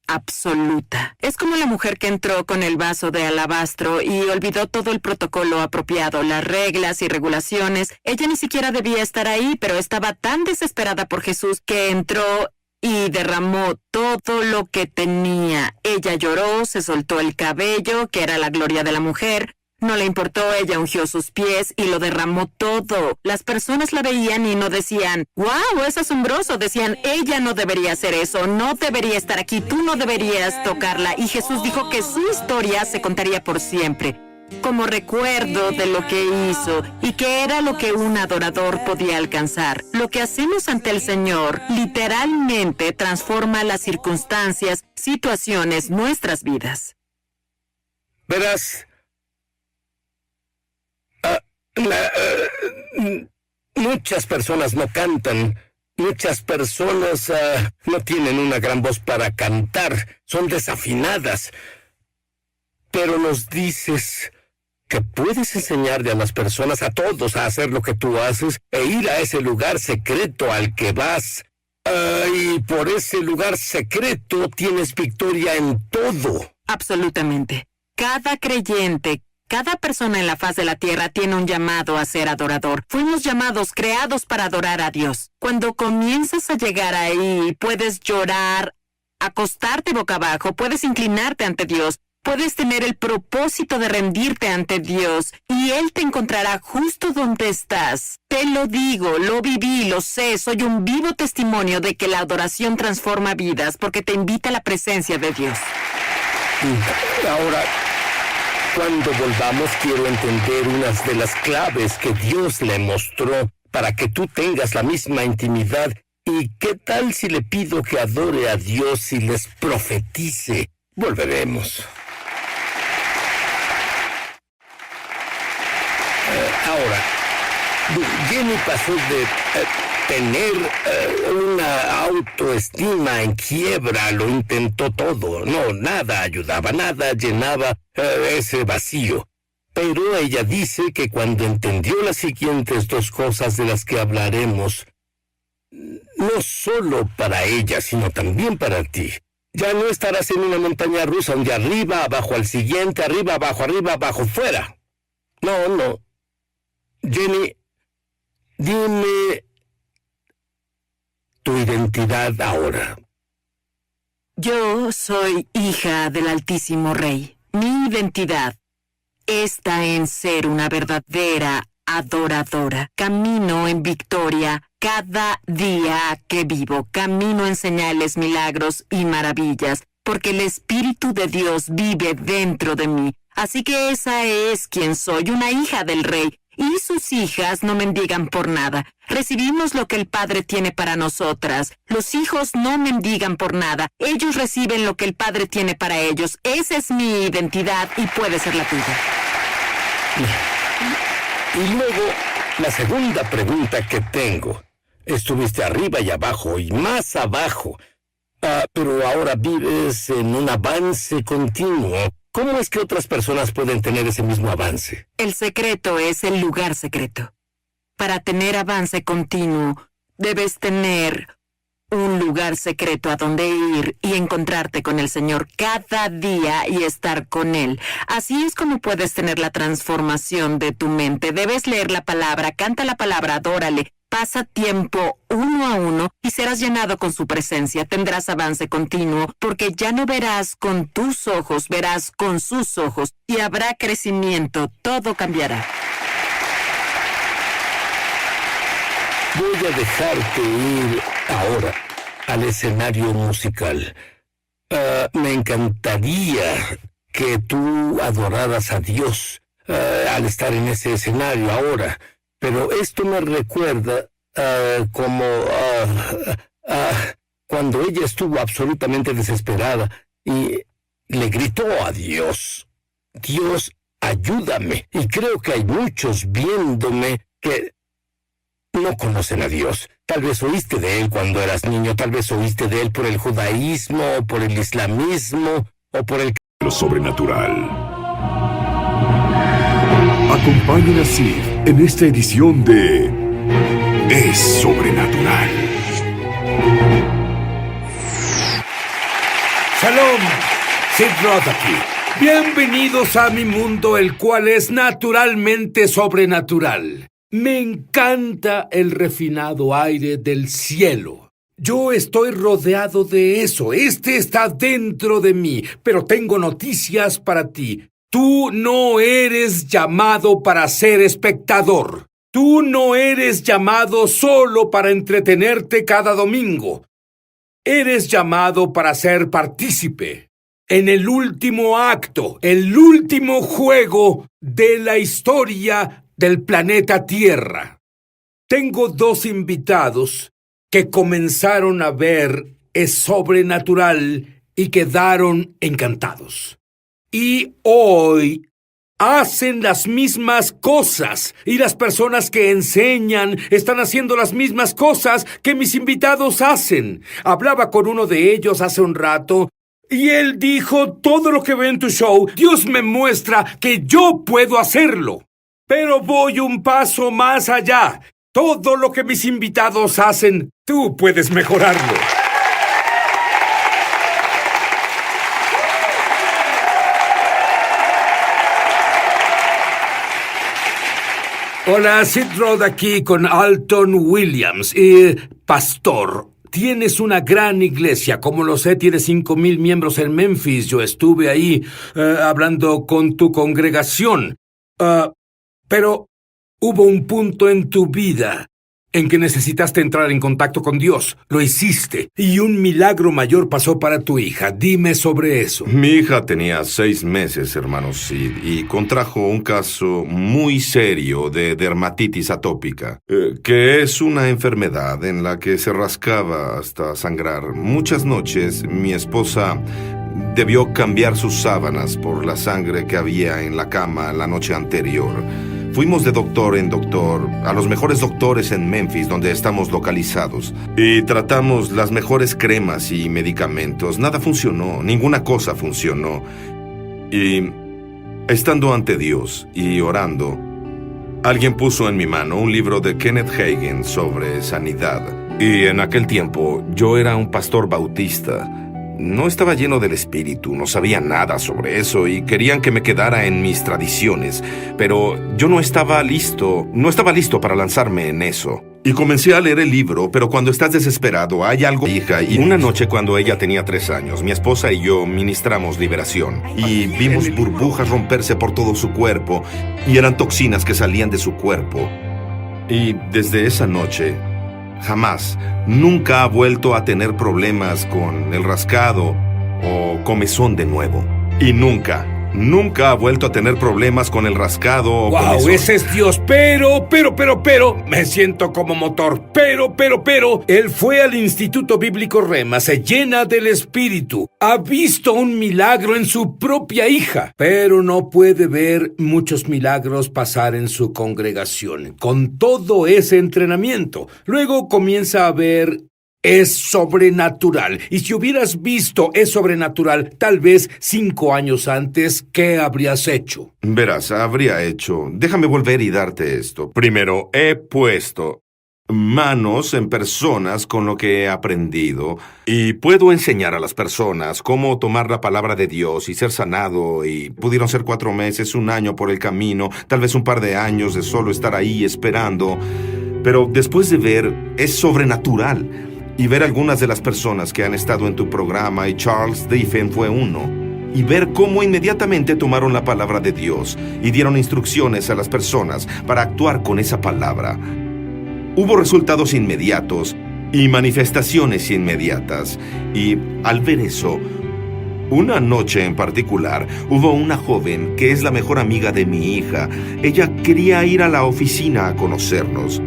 absoluta. Es como la mujer que entró con el vaso de alabastro y olvidó todo el protocolo apropiado, las reglas y regulaciones. Ella ni siquiera debía estar ahí, pero estaba tan desesperada por Jesús que entró y derramó todo lo que tenía. Ella lloró, se soltó el cabello, que era la gloria de la mujer. No le importó, ella ungió sus pies y lo derramó todo. Las personas la veían y no decían, ¡wow, es asombroso! Decían, ella no debería hacer eso, no debería estar aquí, tú no deberías tocarla. Y Jesús dijo que su historia se contaría por siempre, como recuerdo de lo que hizo y que era lo que un adorador podía alcanzar. Lo que hacemos ante el Señor literalmente transforma las circunstancias, situaciones, nuestras vidas. Verás, muchas personas no cantan, muchas personas no tienen una gran voz para cantar, son desafinadas. Pero nos dices que puedes enseñarle a las personas, a todos, a hacer lo que tú haces e ir a ese lugar secreto al que vas. Y por ese lugar secreto tienes victoria en todo. Absolutamente. Cada creyente, cada persona en la faz de la tierra tiene un llamado a ser adorador. Fuimos llamados, creados para adorar a Dios. Cuando comienzas a llegar ahí, puedes llorar, acostarte boca abajo, puedes inclinarte ante Dios, puedes tener el propósito de rendirte ante Dios y Él te encontrará justo donde estás. Te lo digo, lo viví, lo sé, soy un vivo testimonio de que la adoración transforma vidas porque te invita a la presencia de Dios. Ahora, cuando volvamos, quiero entender unas de las claves que Dios le mostró para que tú tengas la misma intimidad. ¿Y qué tal si le pido que adore a Dios y les profetice? Volveremos. Ahora, Jenny pasó de tener una autoestima en quiebra, lo intentó todo. No, nada ayudaba, nada llenaba ese vacío. Pero ella dice que cuando entendió las siguientes dos cosas de las que hablaremos, no solo para ella, sino también para ti, ya no estarás en una montaña rusa donde arriba, abajo al siguiente, arriba, abajo, fuera. No. Jenny, dime tu identidad ahora. Yo soy hija del Altísimo Rey. Mi identidad está en ser una verdadera adoradora. Camino en victoria cada día que vivo. Camino en señales, milagros y maravillas, porque el Espíritu de Dios vive dentro de mí. Así que esa es quien soy, una hija del Rey. Y sus hijas no mendigan por nada. Recibimos lo que el Padre tiene para nosotras. Los hijos no mendigan por nada. Ellos reciben lo que el Padre tiene para ellos. Esa es mi identidad y puede ser la tuya. Y luego, la segunda pregunta que tengo. Estuviste arriba y abajo y más abajo. Pero ahora vives en un avance continuo. ¿Cómo es que otras personas pueden tener ese mismo avance? El secreto es el lugar secreto. Para tener avance continuo, debes tener un lugar secreto a donde ir y encontrarte con el Señor cada día y estar con Él. Así es como puedes tener la transformación de tu mente. Debes leer la palabra, canta la palabra, adórale. Pasa tiempo uno a uno y serás llenado con su presencia. Tendrás avance continuo porque ya no verás con tus ojos, verás con sus ojos y habrá crecimiento. Todo cambiará. Voy a dejarte ir ahora al escenario musical. Me encantaría que tú adoraras a Dios al estar en ese escenario ahora. Pero esto me recuerda como cuando ella estuvo absolutamente desesperada y le gritó a Dios, Dios, ayúdame. Y creo que hay muchos viéndome que no conocen a Dios. Tal vez oíste de Él cuando eras niño, tal vez oíste de Él por el judaísmo, o por el islamismo, o por el... Lo sobrenatural. Acompáñen a Sid en esta edición de Es Sobrenatural. Shalom, Sid Roth aquí. Bienvenidos a mi mundo, el cual es naturalmente sobrenatural. Me encanta el refinado aire del cielo. Yo estoy rodeado de eso. Este está dentro de mí. Pero tengo noticias para ti. Tú no eres llamado para ser espectador. Tú no eres llamado solo para entretenerte cada domingo. Eres llamado para ser partícipe en el último acto, el último juego de la historia del planeta Tierra. Tengo 2 invitados que comenzaron a ver Es Sobrenatural y quedaron encantados. Y hoy hacen las mismas cosas, y las personas que enseñan están haciendo las mismas cosas que mis invitados hacen. Hablaba con uno de ellos hace un rato, y él dijo: todo lo que ve en tu show, Dios me muestra que yo puedo hacerlo. Pero voy un paso más allá. Todo lo que mis invitados hacen, tú puedes mejorarlo. Hola, Sid Roth aquí con Alton Williams. Pastor, tienes una gran iglesia. Como lo sé, tienes 5,000 miembros en Memphis. Yo estuve ahí hablando con tu congregación. Pero hubo un punto en tu vida en que necesitaste entrar en contacto con Dios. Lo hiciste. Y un milagro mayor pasó para tu hija. Dime sobre eso. Mi hija tenía 6 meses, hermano Sid, y contrajo un caso muy serio de dermatitis atópica, que es una enfermedad en la que se rascaba hasta sangrar. Muchas noches mi esposa debió cambiar sus sábanas por la sangre que había en la cama la noche anterior. Fuimos de doctor en doctor, a los mejores doctores en Memphis, donde estamos localizados, y tratamos las mejores cremas y medicamentos. Nada funcionó, ninguna cosa funcionó. Y estando ante Dios y orando, alguien puso en mi mano un libro de Kenneth Hagin sobre sanidad. Y en aquel tiempo yo era un pastor bautista. No estaba lleno del Espíritu, no sabía nada sobre eso y querían que me quedara en mis tradiciones, pero yo no estaba listo para lanzarme en eso. Y comencé a leer el libro, pero cuando estás desesperado hay algo... Hija, y una noche cuando ella tenía 3 años, mi esposa y yo ministramos liberación y vimos burbujas romperse por todo su cuerpo y eran toxinas que salían de su cuerpo. Y desde esa noche... jamás, nunca ha vuelto a tener problemas con el rascado o comezón de nuevo. Y nunca ha vuelto a tener problemas con el rascado o comezón. ¡Wow! Ese es Dios. Pero, me siento como motor. Pero, él fue al Instituto Bíblico Rema, se llena del Espíritu. Ha visto un milagro en su propia hija, pero no puede ver muchos milagros pasar en su congregación. Con todo ese entrenamiento, luego comienza a ver Es Sobrenatural. Y si hubieras visto Es Sobrenatural, tal vez 5 años antes, ¿qué habrías hecho? Verás, habría hecho... Déjame volver y darte esto. Primero, he puesto manos en personas con lo que he aprendido y puedo enseñar a las personas cómo tomar la palabra de Dios y ser sanado, y pudieron ser 4 meses, 1 año por el camino, tal vez un par de años de solo estar ahí esperando. Pero después de ver Es Sobrenatural y ver algunas de las personas que han estado en tu programa, y Charles Diffen fue uno, y ver cómo inmediatamente tomaron la palabra de Dios y dieron instrucciones a las personas para actuar con esa palabra. Hubo resultados inmediatos y manifestaciones inmediatas. Y al ver eso, una noche en particular, hubo una joven que es la mejor amiga de mi hija. Ella quería ir a la oficina a conocernos.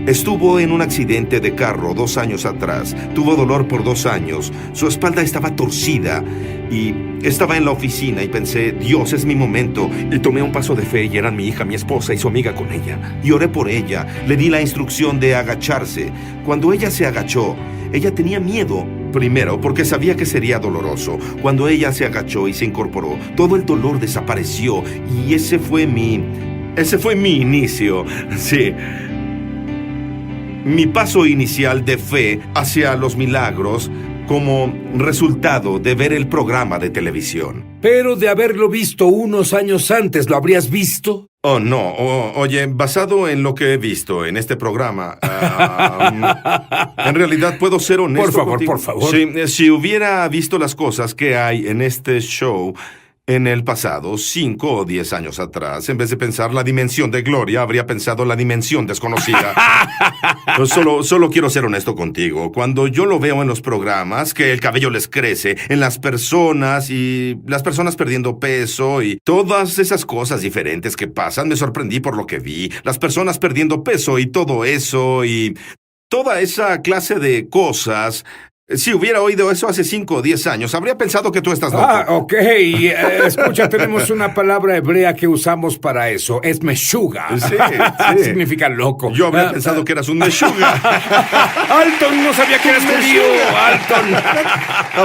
Estuvo en un accidente de carro 2 años atrás. Tuvo dolor por 2 años. Su espalda estaba torcida. Y estaba en la oficina y pensé, Dios, es mi momento. Y tomé un paso de fe y eran mi hija, mi esposa y su amiga con ella. Y oré por ella. Le di la instrucción de agacharse. Cuando ella se agachó, ella tenía miedo. Primero, porque sabía que sería doloroso. Cuando ella se agachó y se incorporó, todo el dolor desapareció. Y ese fue mi inicio. Sí. Mi paso inicial de fe hacia los milagros como resultado de ver el programa de televisión. Pero de haberlo visto unos años antes, ¿lo habrías visto? Oh, no. Oye, basado en lo que he visto en este programa, en realidad puedo ser honesto Por favor, contigo. por favor. Si hubiera visto las cosas que hay en este show en el pasado, 5 o 10 años atrás, en vez de pensar la dimensión de gloria, habría pensado la dimensión desconocida. Solo quiero ser honesto contigo. Cuando yo lo veo en los programas, que el cabello les crece, en las personas y las personas perdiendo peso y todas esas cosas diferentes que pasan, me sorprendí por lo que vi. Las personas perdiendo peso y todo eso y toda esa clase de cosas. Si hubiera oído eso hace 5 o 10 años, habría pensado que tú estás loco. Ok. Escucha, tenemos una palabra hebrea que usamos para eso. Es meshuga. Sí. Significa loco. Yo habría pensado que eras un meshuga. Alton, no sabía que eras judío. Alton.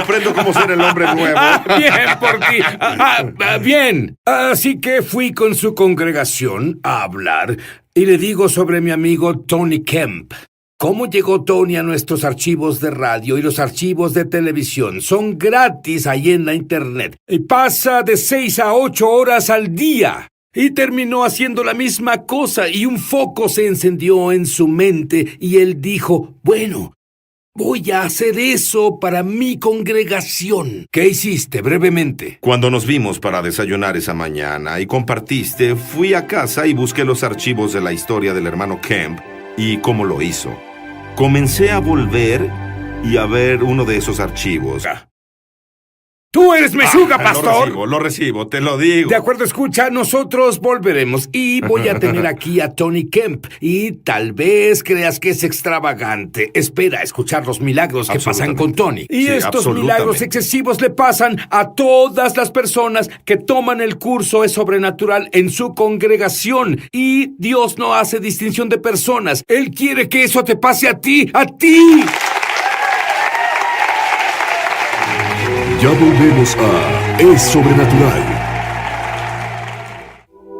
Aprendo cómo ser el hombre nuevo. Bien por ti. Bien. Así que fui con su congregación a hablar y le digo sobre mi amigo Tony Kemp. ¿Cómo llegó Tony a nuestros archivos de radio y los archivos de televisión? Son gratis ahí en la internet. Y pasa de 6 a 8 horas al día. Y terminó haciendo la misma cosa y un foco se encendió en su mente y él dijo, bueno, voy a hacer eso para mi congregación. ¿Qué hiciste brevemente? Cuando nos vimos para desayunar esa mañana y compartiste, fui a casa y busqué los archivos de la historia del hermano Kemp y cómo lo hizo. Comencé a volver y a ver uno de esos archivos. ¡Tú eres meshuga, pastor! Lo recibo, te lo digo. De acuerdo, escucha, nosotros volveremos y voy a tener aquí a Tony Kemp y tal vez creas que es extravagante. Espera a escuchar los milagros que pasan con Tony. Y Sí, estos milagros excesivos le pasan a todas las personas que toman el curso Es Sobrenatural en su congregación. Y Dios no hace distinción de personas. Él quiere que eso te pase a ti, ¡a ti! Ya volvemos a Es Sobrenatural.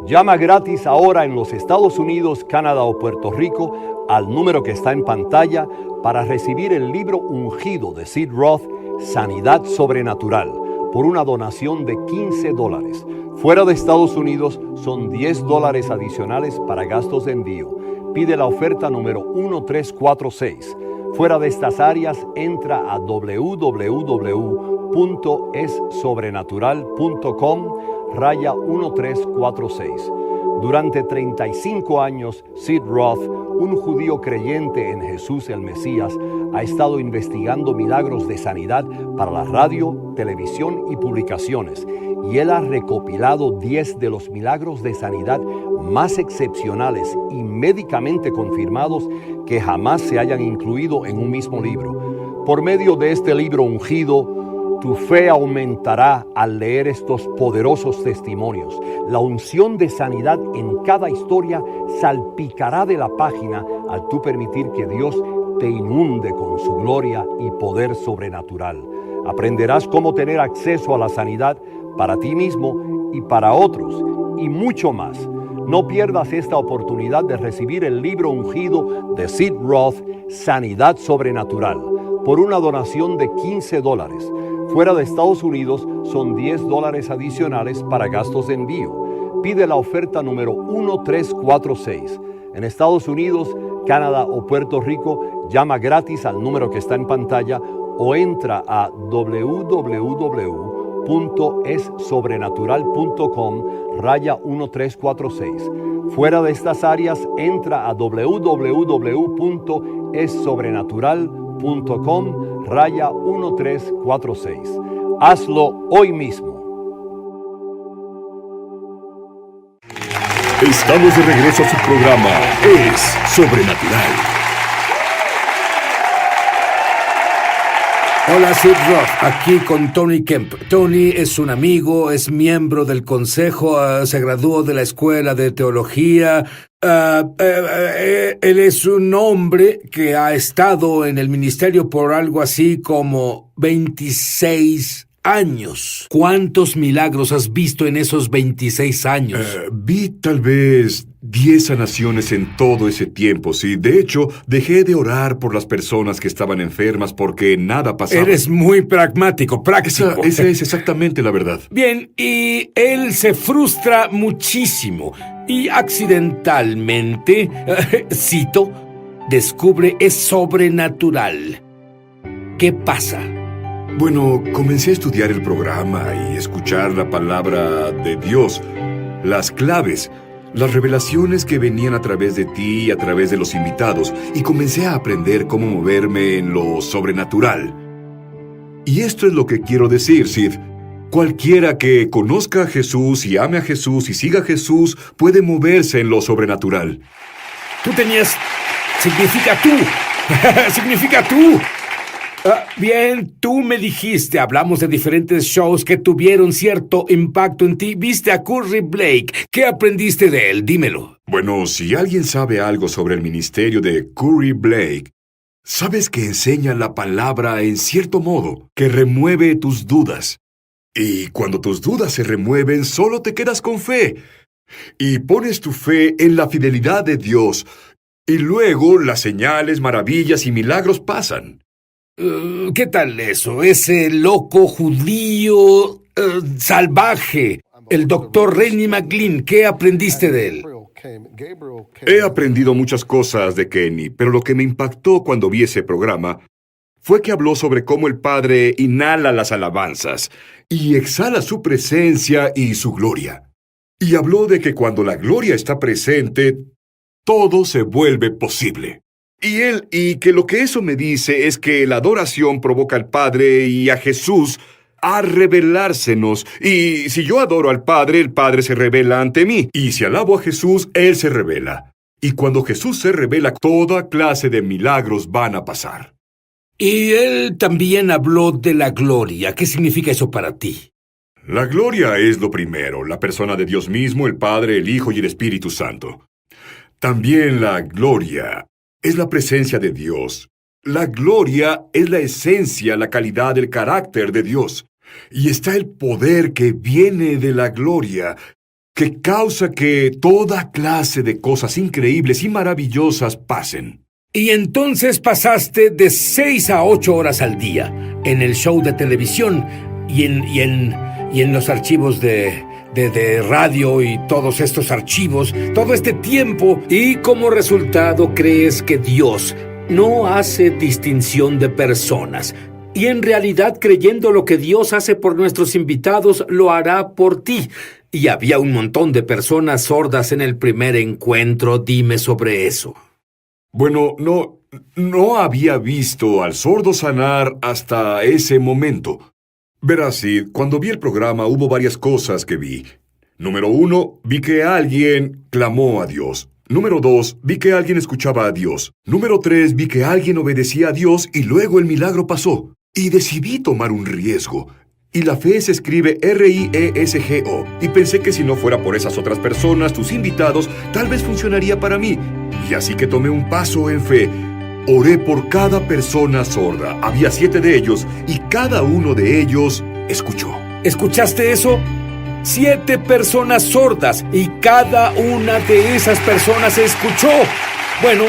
Llama gratis ahora en los Estados Unidos, Canadá o Puerto Rico al número que está en pantalla para recibir el libro ungido de Sid Roth, Sanidad Sobrenatural, por una donación de $15. Fuera de Estados Unidos son $10 adicionales para gastos de envío. Pide la oferta número 1346. Fuera de estas áreas, entra a www.essobrenatural.com/1346. Durante 35 años, Sid Roth, un judío creyente en Jesús el Mesías, ha estado investigando milagros de sanidad para la radio, televisión y publicaciones. Y él ha recopilado 10 de los milagros de sanidad más excepcionales y médicamente confirmados que jamás se hayan incluido en un mismo libro. Por medio de este libro ungido, tu fe aumentará al leer estos poderosos testimonios. La unción de sanidad en cada historia salpicará de la página al tú permitir que Dios te inunde con su gloria y poder sobrenatural. Aprenderás cómo tener acceso a la sanidad para ti mismo y para otros, y mucho más. No pierdas esta oportunidad de recibir el libro ungido de Sid Roth, Sanidad Sobrenatural, por una donación de $15. Fuera de Estados Unidos son $10 adicionales para gastos de envío. Pide la oferta número 1346. En Estados Unidos, Canadá o Puerto Rico, llama gratis al número que está en pantalla o entra a www.essobrenatural.com/1346. Fuera de estas áreas, entra a www.essobrenatural.com/1346. Hazlo hoy mismo. Estamos de regreso a su programa Es Sobrenatural. Hola, Sid Roth, aquí con Tony Kemp. Tony es un amigo, es miembro del consejo, se graduó de la escuela de teología. Él es un hombre que ha estado en el ministerio por algo así como 26 años. ¿Cuántos milagros has visto en esos 26 años? Vi tal vez 10 sanaciones en todo ese tiempo, sí. De hecho, dejé de orar por las personas que estaban enfermas porque nada pasaba. Eres muy pragmático, práctico. Esa es exactamente la verdad. Bien, y él se frustra muchísimo y accidentalmente, cito, descubre es sobrenatural. ¿Qué pasa? Bueno, comencé a estudiar el programa y escuchar la palabra de Dios, las claves, las revelaciones que venían a través de ti y a través de los invitados, y comencé a aprender cómo moverme en lo sobrenatural. Y esto es lo que quiero decir, Sid. Cualquiera que conozca a Jesús y ame a Jesús y siga a Jesús puede moverse en lo sobrenatural. Tú tenías... Significa tú. Significa tú. Bien, tú me dijiste, hablamos de diferentes shows que tuvieron cierto impacto en ti. Viste a Curry Blake. ¿Qué aprendiste de él? Dímelo. Bueno, si alguien sabe algo sobre el ministerio de Curry Blake, sabes que enseña la palabra en cierto modo, que remueve tus dudas. Y cuando tus dudas se remueven, solo te quedas con fe. Y pones tu fe en la fidelidad de Dios. Y luego las señales, maravillas y milagros pasan. ¿Qué tal eso? Ese loco judío salvaje, el doctor Rennie McLean, ¿qué aprendiste de él? He aprendido muchas cosas de Kenny, pero lo que me impactó cuando vi ese programa fue que habló sobre cómo el Padre inhala las alabanzas y exhala su presencia y su gloria. Y habló de que cuando la gloria está presente, todo se vuelve posible. Y que lo que eso me dice es que la adoración provoca al Padre y a Jesús a revelársenos. Y si yo adoro al Padre, el Padre se revela ante mí. Y si alabo a Jesús, Él se revela. Y cuando Jesús se revela, toda clase de milagros van a pasar. Y él también habló de la gloria. ¿Qué significa eso para ti? La gloria es lo primero, la persona de Dios mismo, el Padre, el Hijo y el Espíritu Santo. También la gloria es la presencia de Dios. La gloria es la esencia, la calidad del carácter de Dios. Y está el poder que viene de la gloria, que causa que toda clase de cosas increíbles y maravillosas pasen. Y entonces pasaste de 6 a 8 horas al día en el show de televisión y en los archivos de radio y todos estos archivos, todo este tiempo, y como resultado crees que Dios no hace distinción de personas. Y en realidad, creyendo lo que Dios hace por nuestros invitados, lo hará por ti. Y había un montón de personas sordas en el primer encuentro. Dime sobre eso. Bueno, no había visto al sordo sanar hasta ese momento. Verás, Sid, cuando vi el programa hubo varias cosas que vi. Número 1, vi que alguien clamó a Dios. Número 2, vi que alguien escuchaba a Dios. Número 3, vi que alguien obedecía a Dios y luego el milagro pasó. Y decidí tomar un riesgo. Y la fe se escribe R-I-E-S-G-O. Y pensé que si no fuera por esas otras personas, tus invitados, tal vez funcionaría para mí. Y así que tomé un paso en fe. Oré por cada persona sorda. Había 7 de ellos y cada uno de ellos escuchó. ¿Escuchaste eso? 7 personas sordas y cada una de esas personas escuchó. Bueno,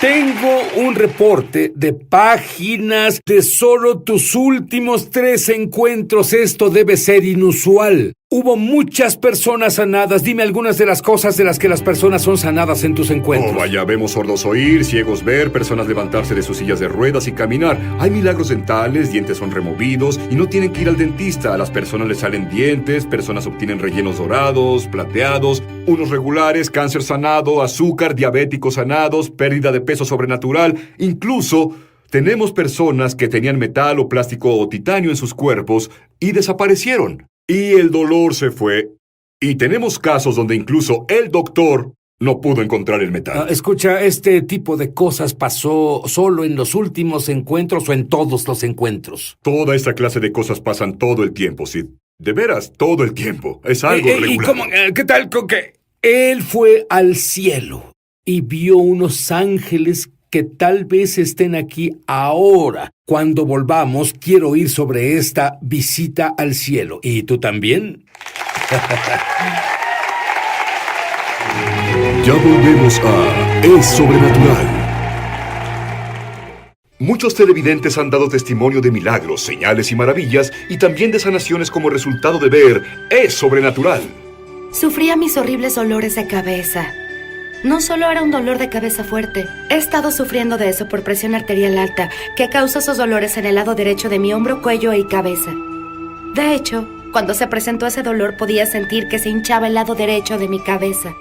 tengo un reporte de páginas de solo tus últimos 3 encuentros. Esto debe ser inusual. Hubo muchas personas sanadas. Dime algunas de las cosas de las que las personas son sanadas en tus encuentros. Oh, vaya, vemos sordos oír, ciegos ver, personas levantarse de sus sillas de ruedas y caminar. Hay milagros dentales, dientes son removidos y no tienen que ir al dentista. A las personas les salen dientes, personas obtienen rellenos dorados, plateados, unos regulares, cáncer sanado, azúcar, diabéticos sanados, pérdida de peso sobrenatural. Incluso tenemos personas que tenían metal o plástico o titanio en sus cuerpos y desaparecieron. Y el dolor se fue. Y tenemos casos donde incluso el doctor no pudo encontrar el metal. Escucha, ¿este tipo de cosas pasó solo en los últimos encuentros o en todos los encuentros? Toda esta clase de cosas pasan todo el tiempo, Sid. De veras, todo el tiempo. Es algo regular. ¿Y cómo, qué tal con que él fue al cielo y vio unos ángeles que tal vez estén aquí ahora. Cuando volvamos, quiero oír sobre esta visita al cielo. ¿Y tú también? Ya volvemos a Es Sobrenatural. Muchos televidentes han dado testimonio de milagros, señales y maravillas, y también de sanaciones como resultado de ver Es Sobrenatural. Sufría mis horribles dolores de cabeza. No solo era un dolor de cabeza fuerte. He estado sufriendo de eso por presión arterial alta, que causa esos dolores en el lado derecho de mi hombro, cuello y cabeza. De hecho, cuando se presentó ese dolor podía sentir que se hinchaba el lado derecho de mi cabeza.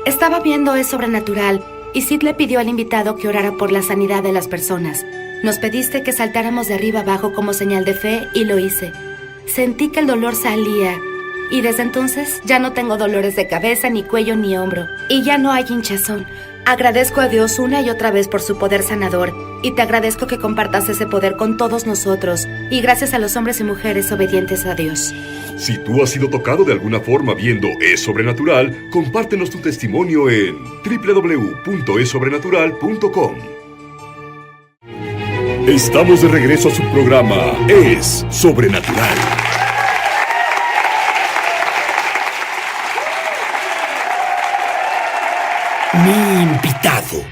Estaba viendo Es Sobrenatural y Sid le pidió al invitado que orara por la sanidad de las personas. Nos pediste que saltáramos de arriba abajo como señal de fe y lo hice. Sentí que el dolor salía y desde entonces ya no tengo dolores de cabeza, ni cuello, ni hombro. Y ya no hay hinchazón. Agradezco a Dios una y otra vez por su poder sanador y te agradezco que compartas ese poder con todos nosotros y gracias a los hombres y mujeres obedientes a Dios. Si tú has sido tocado de alguna forma viendo Es Sobrenatural, compártenos tu testimonio en www.esobrenatural.com. Estamos de regreso a su programa Es Sobrenatural. Mi invitado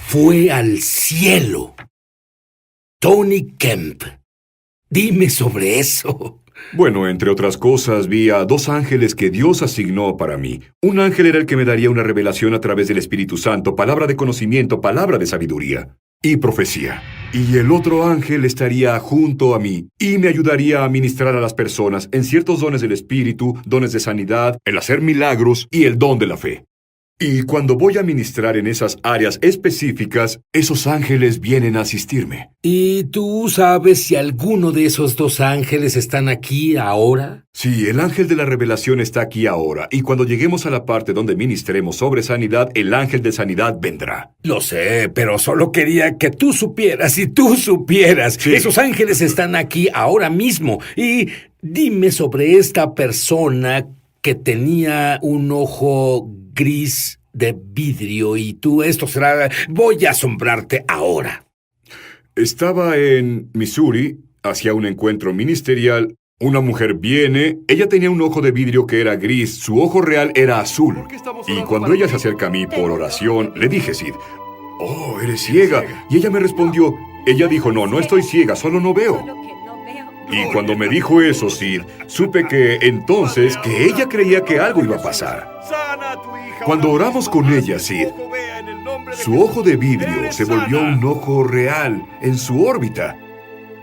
fue al cielo. Tony Kemp. Dime sobre eso. Bueno, entre otras cosas, vi a 2 ángeles que Dios asignó para mí. Un ángel era el que me daría una revelación a través del Espíritu Santo, palabra de conocimiento, palabra de sabiduría y profecía. Y el otro ángel estaría junto a mí y me ayudaría a ministrar a las personas en ciertos dones del Espíritu, dones de sanidad, el hacer milagros y el don de la fe. Y cuando voy a ministrar en esas áreas específicas, esos ángeles vienen a asistirme. ¿Y tú sabes si alguno de esos 2 ángeles están aquí ahora? Sí, el ángel de la revelación está aquí ahora, y cuando lleguemos a la parte donde ministremos sobre sanidad, el ángel de sanidad vendrá. Lo sé, pero solo quería que tú supieras, y tú supieras. Sí. Esos ángeles están aquí ahora mismo. Y dime sobre esta persona que tenía un ojo gris de vidrio, y tú, esto será... Voy a asombrarte ahora. Estaba en Missouri, hacia un encuentro ministerial. Una mujer viene, ella tenía un ojo de vidrio que era gris, su ojo real era azul. Y cuando ella se acerca a mí por oración, le dije, Sid, «Oh, eres ciega». Y ella me respondió, ella dijo, no estoy ciega, solo no veo». Y cuando me dijo eso, Sid, supe que entonces que ella creía que algo iba a pasar. Cuando oramos con ella, Sid, su ojo de vidrio se volvió un ojo real en su órbita.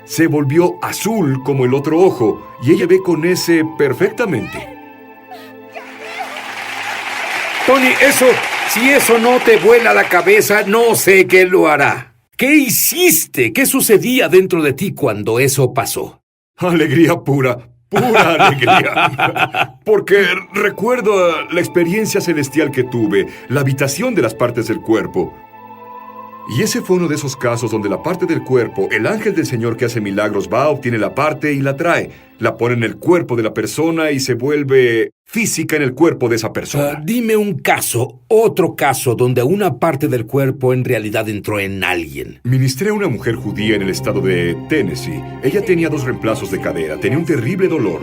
Se volvió azul como el otro ojo, y ella ve con ese perfectamente. Tony, si eso no te vuela la cabeza, no sé qué lo hará. ¿Qué hiciste? ¿Qué sucedía dentro de ti cuando eso pasó? Alegría pura alegría. Porque recuerdo la experiencia celestial que tuve, la habitación de las partes del cuerpo. Y ese fue uno de esos casos donde la parte del cuerpo, el ángel del Señor que hace milagros va, obtiene la parte y la trae. La pone en el cuerpo de la persona y se vuelve física en el cuerpo de esa persona. Dime un caso, otro caso, donde una parte del cuerpo en realidad entró en alguien. Ministré a una mujer judía en el estado de Tennessee. Ella tenía 2 reemplazos de cadera, tenía un terrible dolor.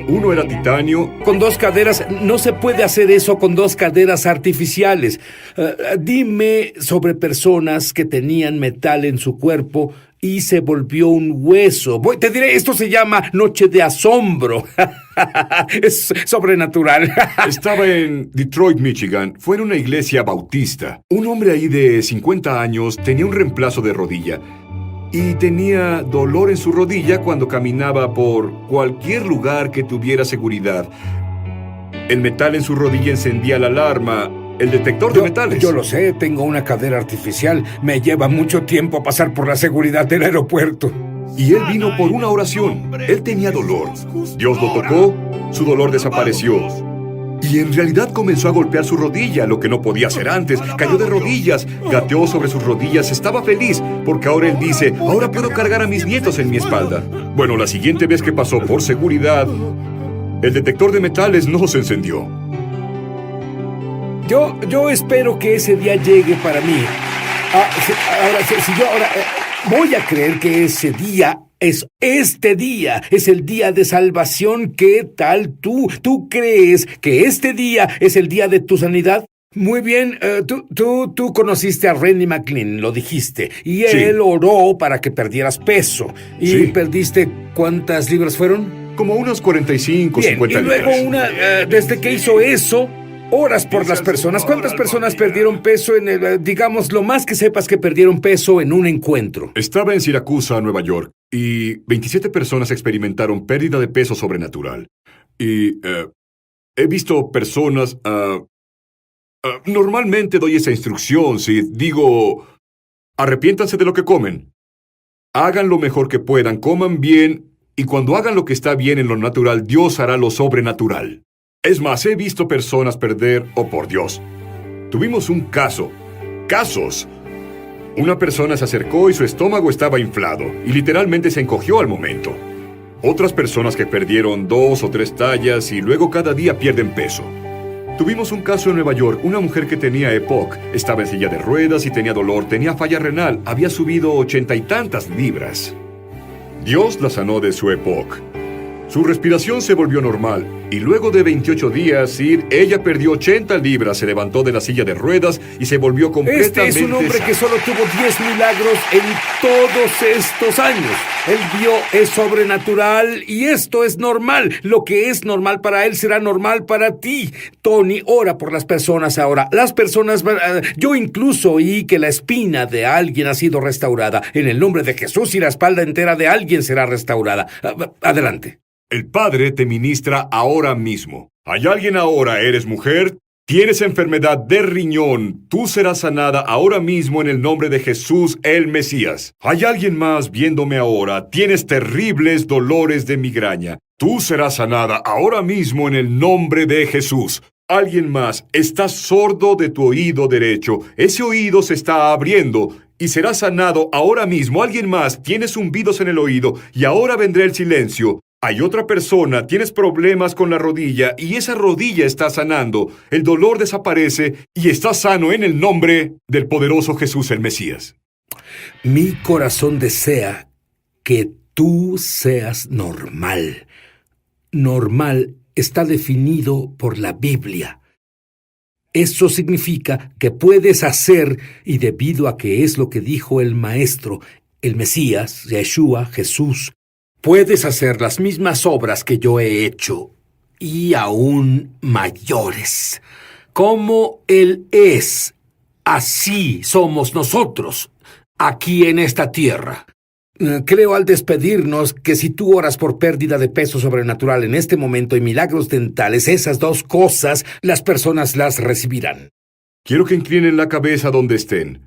Uno era titanio. Con 2 caderas, no se puede hacer eso con 2 caderas artificiales. Dime sobre personas que tenían metal en su cuerpo y se volvió un hueso. Te diré, esto se llama Noche de Asombro. Es sobrenatural. Estaba en Detroit, Michigan. Fue en una iglesia bautista. Un hombre ahí de 50 años tenía un reemplazo de rodilla. Y tenía dolor en su rodilla cuando caminaba por cualquier lugar que tuviera seguridad. El metal en su rodilla encendía la alarma. El detector de metales. Yo lo sé, tengo una cadera artificial. Me lleva mucho tiempo pasar por la seguridad del aeropuerto. Y él vino por una oración. Él tenía dolor. Dios lo tocó, su dolor desapareció. Y en realidad comenzó a golpear su rodilla, lo que no podía hacer antes. Cayó de rodillas, gateó sobre sus rodillas, estaba feliz, porque ahora él dice, ahora puedo cargar a mis nietos en mi espalda. Bueno, la siguiente vez que pasó por seguridad, el detector de metales no se encendió. Yo espero que ese día llegue para mí. Sí, ahora, si yo ahora voy a creer que ese día es este día, es el día de salvación. ¿Qué tal tú? ¿Tú crees que este día es el día de tu sanidad? Muy bien, tú conociste a Randy McLean, lo dijiste, y Sí. él oró para que perdieras peso. ¿Y Sí. perdiste cuántas libras fueron? Como unos 45, Bien, 50 y luego libras. desde que hizo eso, oras por las personas. ¿Cuántas personas perdieron peso en el, digamos, lo más que sepas que perdieron peso en un encuentro? Estaba en Siracusa, Nueva York, y 27 personas experimentaron pérdida de peso sobrenatural. Y he visto personas... normalmente doy esa instrucción, si digo, arrepiéntanse de lo que comen. Hagan lo mejor que puedan, coman bien, y cuando hagan lo que está bien en lo natural, Dios hará lo sobrenatural. Es más, he visto personas perder, oh por Dios. Tuvimos un casos. Una persona se acercó y su estómago estaba inflado, y literalmente se encogió al momento. Otras personas que perdieron 2 o 3 tallas y luego cada día pierden peso. Tuvimos un caso en Nueva York, una mujer que tenía EPOC, estaba en silla de ruedas y tenía dolor, tenía falla renal, había subido 80 y tantas libras. Dios la sanó de su EPOC. Su respiración se volvió normal, y luego de 28 días, ella perdió 80 libras, se levantó de la silla de ruedas y se volvió completamente... Este es un hombre sana. que solo tuvo 10 milagros en todos estos años. Él vio es sobrenatural y esto es normal. Lo que es normal para él será normal para ti. Tony, ora por las personas ahora. Las personas yo incluso oí que la espina de alguien ha sido restaurada. En el nombre de Jesús y la espalda entera de alguien será restaurada. Adelante. El Padre te ministra ahora mismo. ¿Hay alguien ahora? ¿Eres mujer? ¿Tienes enfermedad de riñón? Tú serás sanada ahora mismo en el nombre de Jesús, el Mesías. ¿Hay alguien más viéndome ahora? ¿Tienes terribles dolores de migraña? Tú serás sanada ahora mismo en el nombre de Jesús. ¿Alguien más? ¿Estás sordo de tu oído derecho? Ese oído se está abriendo y será sanado ahora mismo. ¿Alguien más? ¿Tienes zumbidos en el oído y ahora vendrá el silencio? Hay otra persona, tienes problemas con la rodilla y esa rodilla está sanando. El dolor desaparece y está sano en el nombre del poderoso Jesús el Mesías. Mi corazón desea que tú seas normal. Normal está definido por la Biblia. Eso significa que puedes hacer, y debido a que es lo que dijo el Maestro, el Mesías, Yeshua, Jesús, puedes hacer las mismas obras que yo he hecho, y aún mayores. Como Él es, así somos nosotros, aquí en esta tierra. Creo al despedirnos que si tú oras por pérdida de peso sobrenatural en este momento y milagros dentales, esas dos cosas, las personas las recibirán. Quiero que inclinen la cabeza donde estén.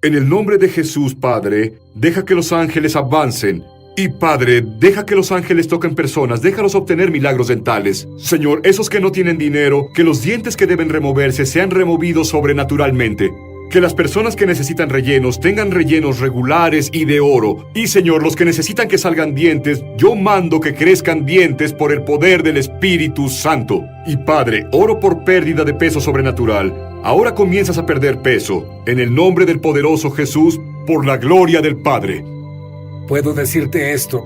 En el nombre de Jesús, Padre, deja que los ángeles avancen. Y Padre, deja que los ángeles toquen personas, déjalos obtener milagros dentales. Señor, esos que no tienen dinero, que los dientes que deben removerse sean removidos sobrenaturalmente. Que las personas que necesitan rellenos tengan rellenos regulares y de oro. Y Señor, los que necesitan que salgan dientes, yo mando que crezcan dientes por el poder del Espíritu Santo. Y Padre, oro por pérdida de peso sobrenatural. Ahora comienzas a perder peso. En el nombre del poderoso Jesús, por la gloria del Padre. Puedo decirte esto.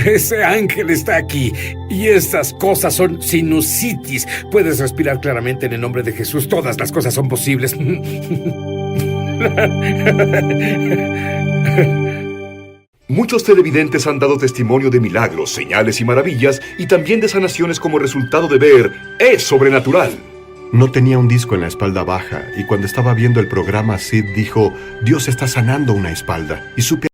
Ese ángel está aquí. Y estas cosas son sinusitis. Puedes respirar claramente en el nombre de Jesús. Todas las cosas son posibles. Muchos televidentes han dado testimonio de milagros, señales y maravillas, y también de sanaciones como resultado de ver Es Sobrenatural. No tenía un disco en la espalda baja, y cuando estaba viendo el programa, Sid dijo, Dios está sanando una espalda, y supe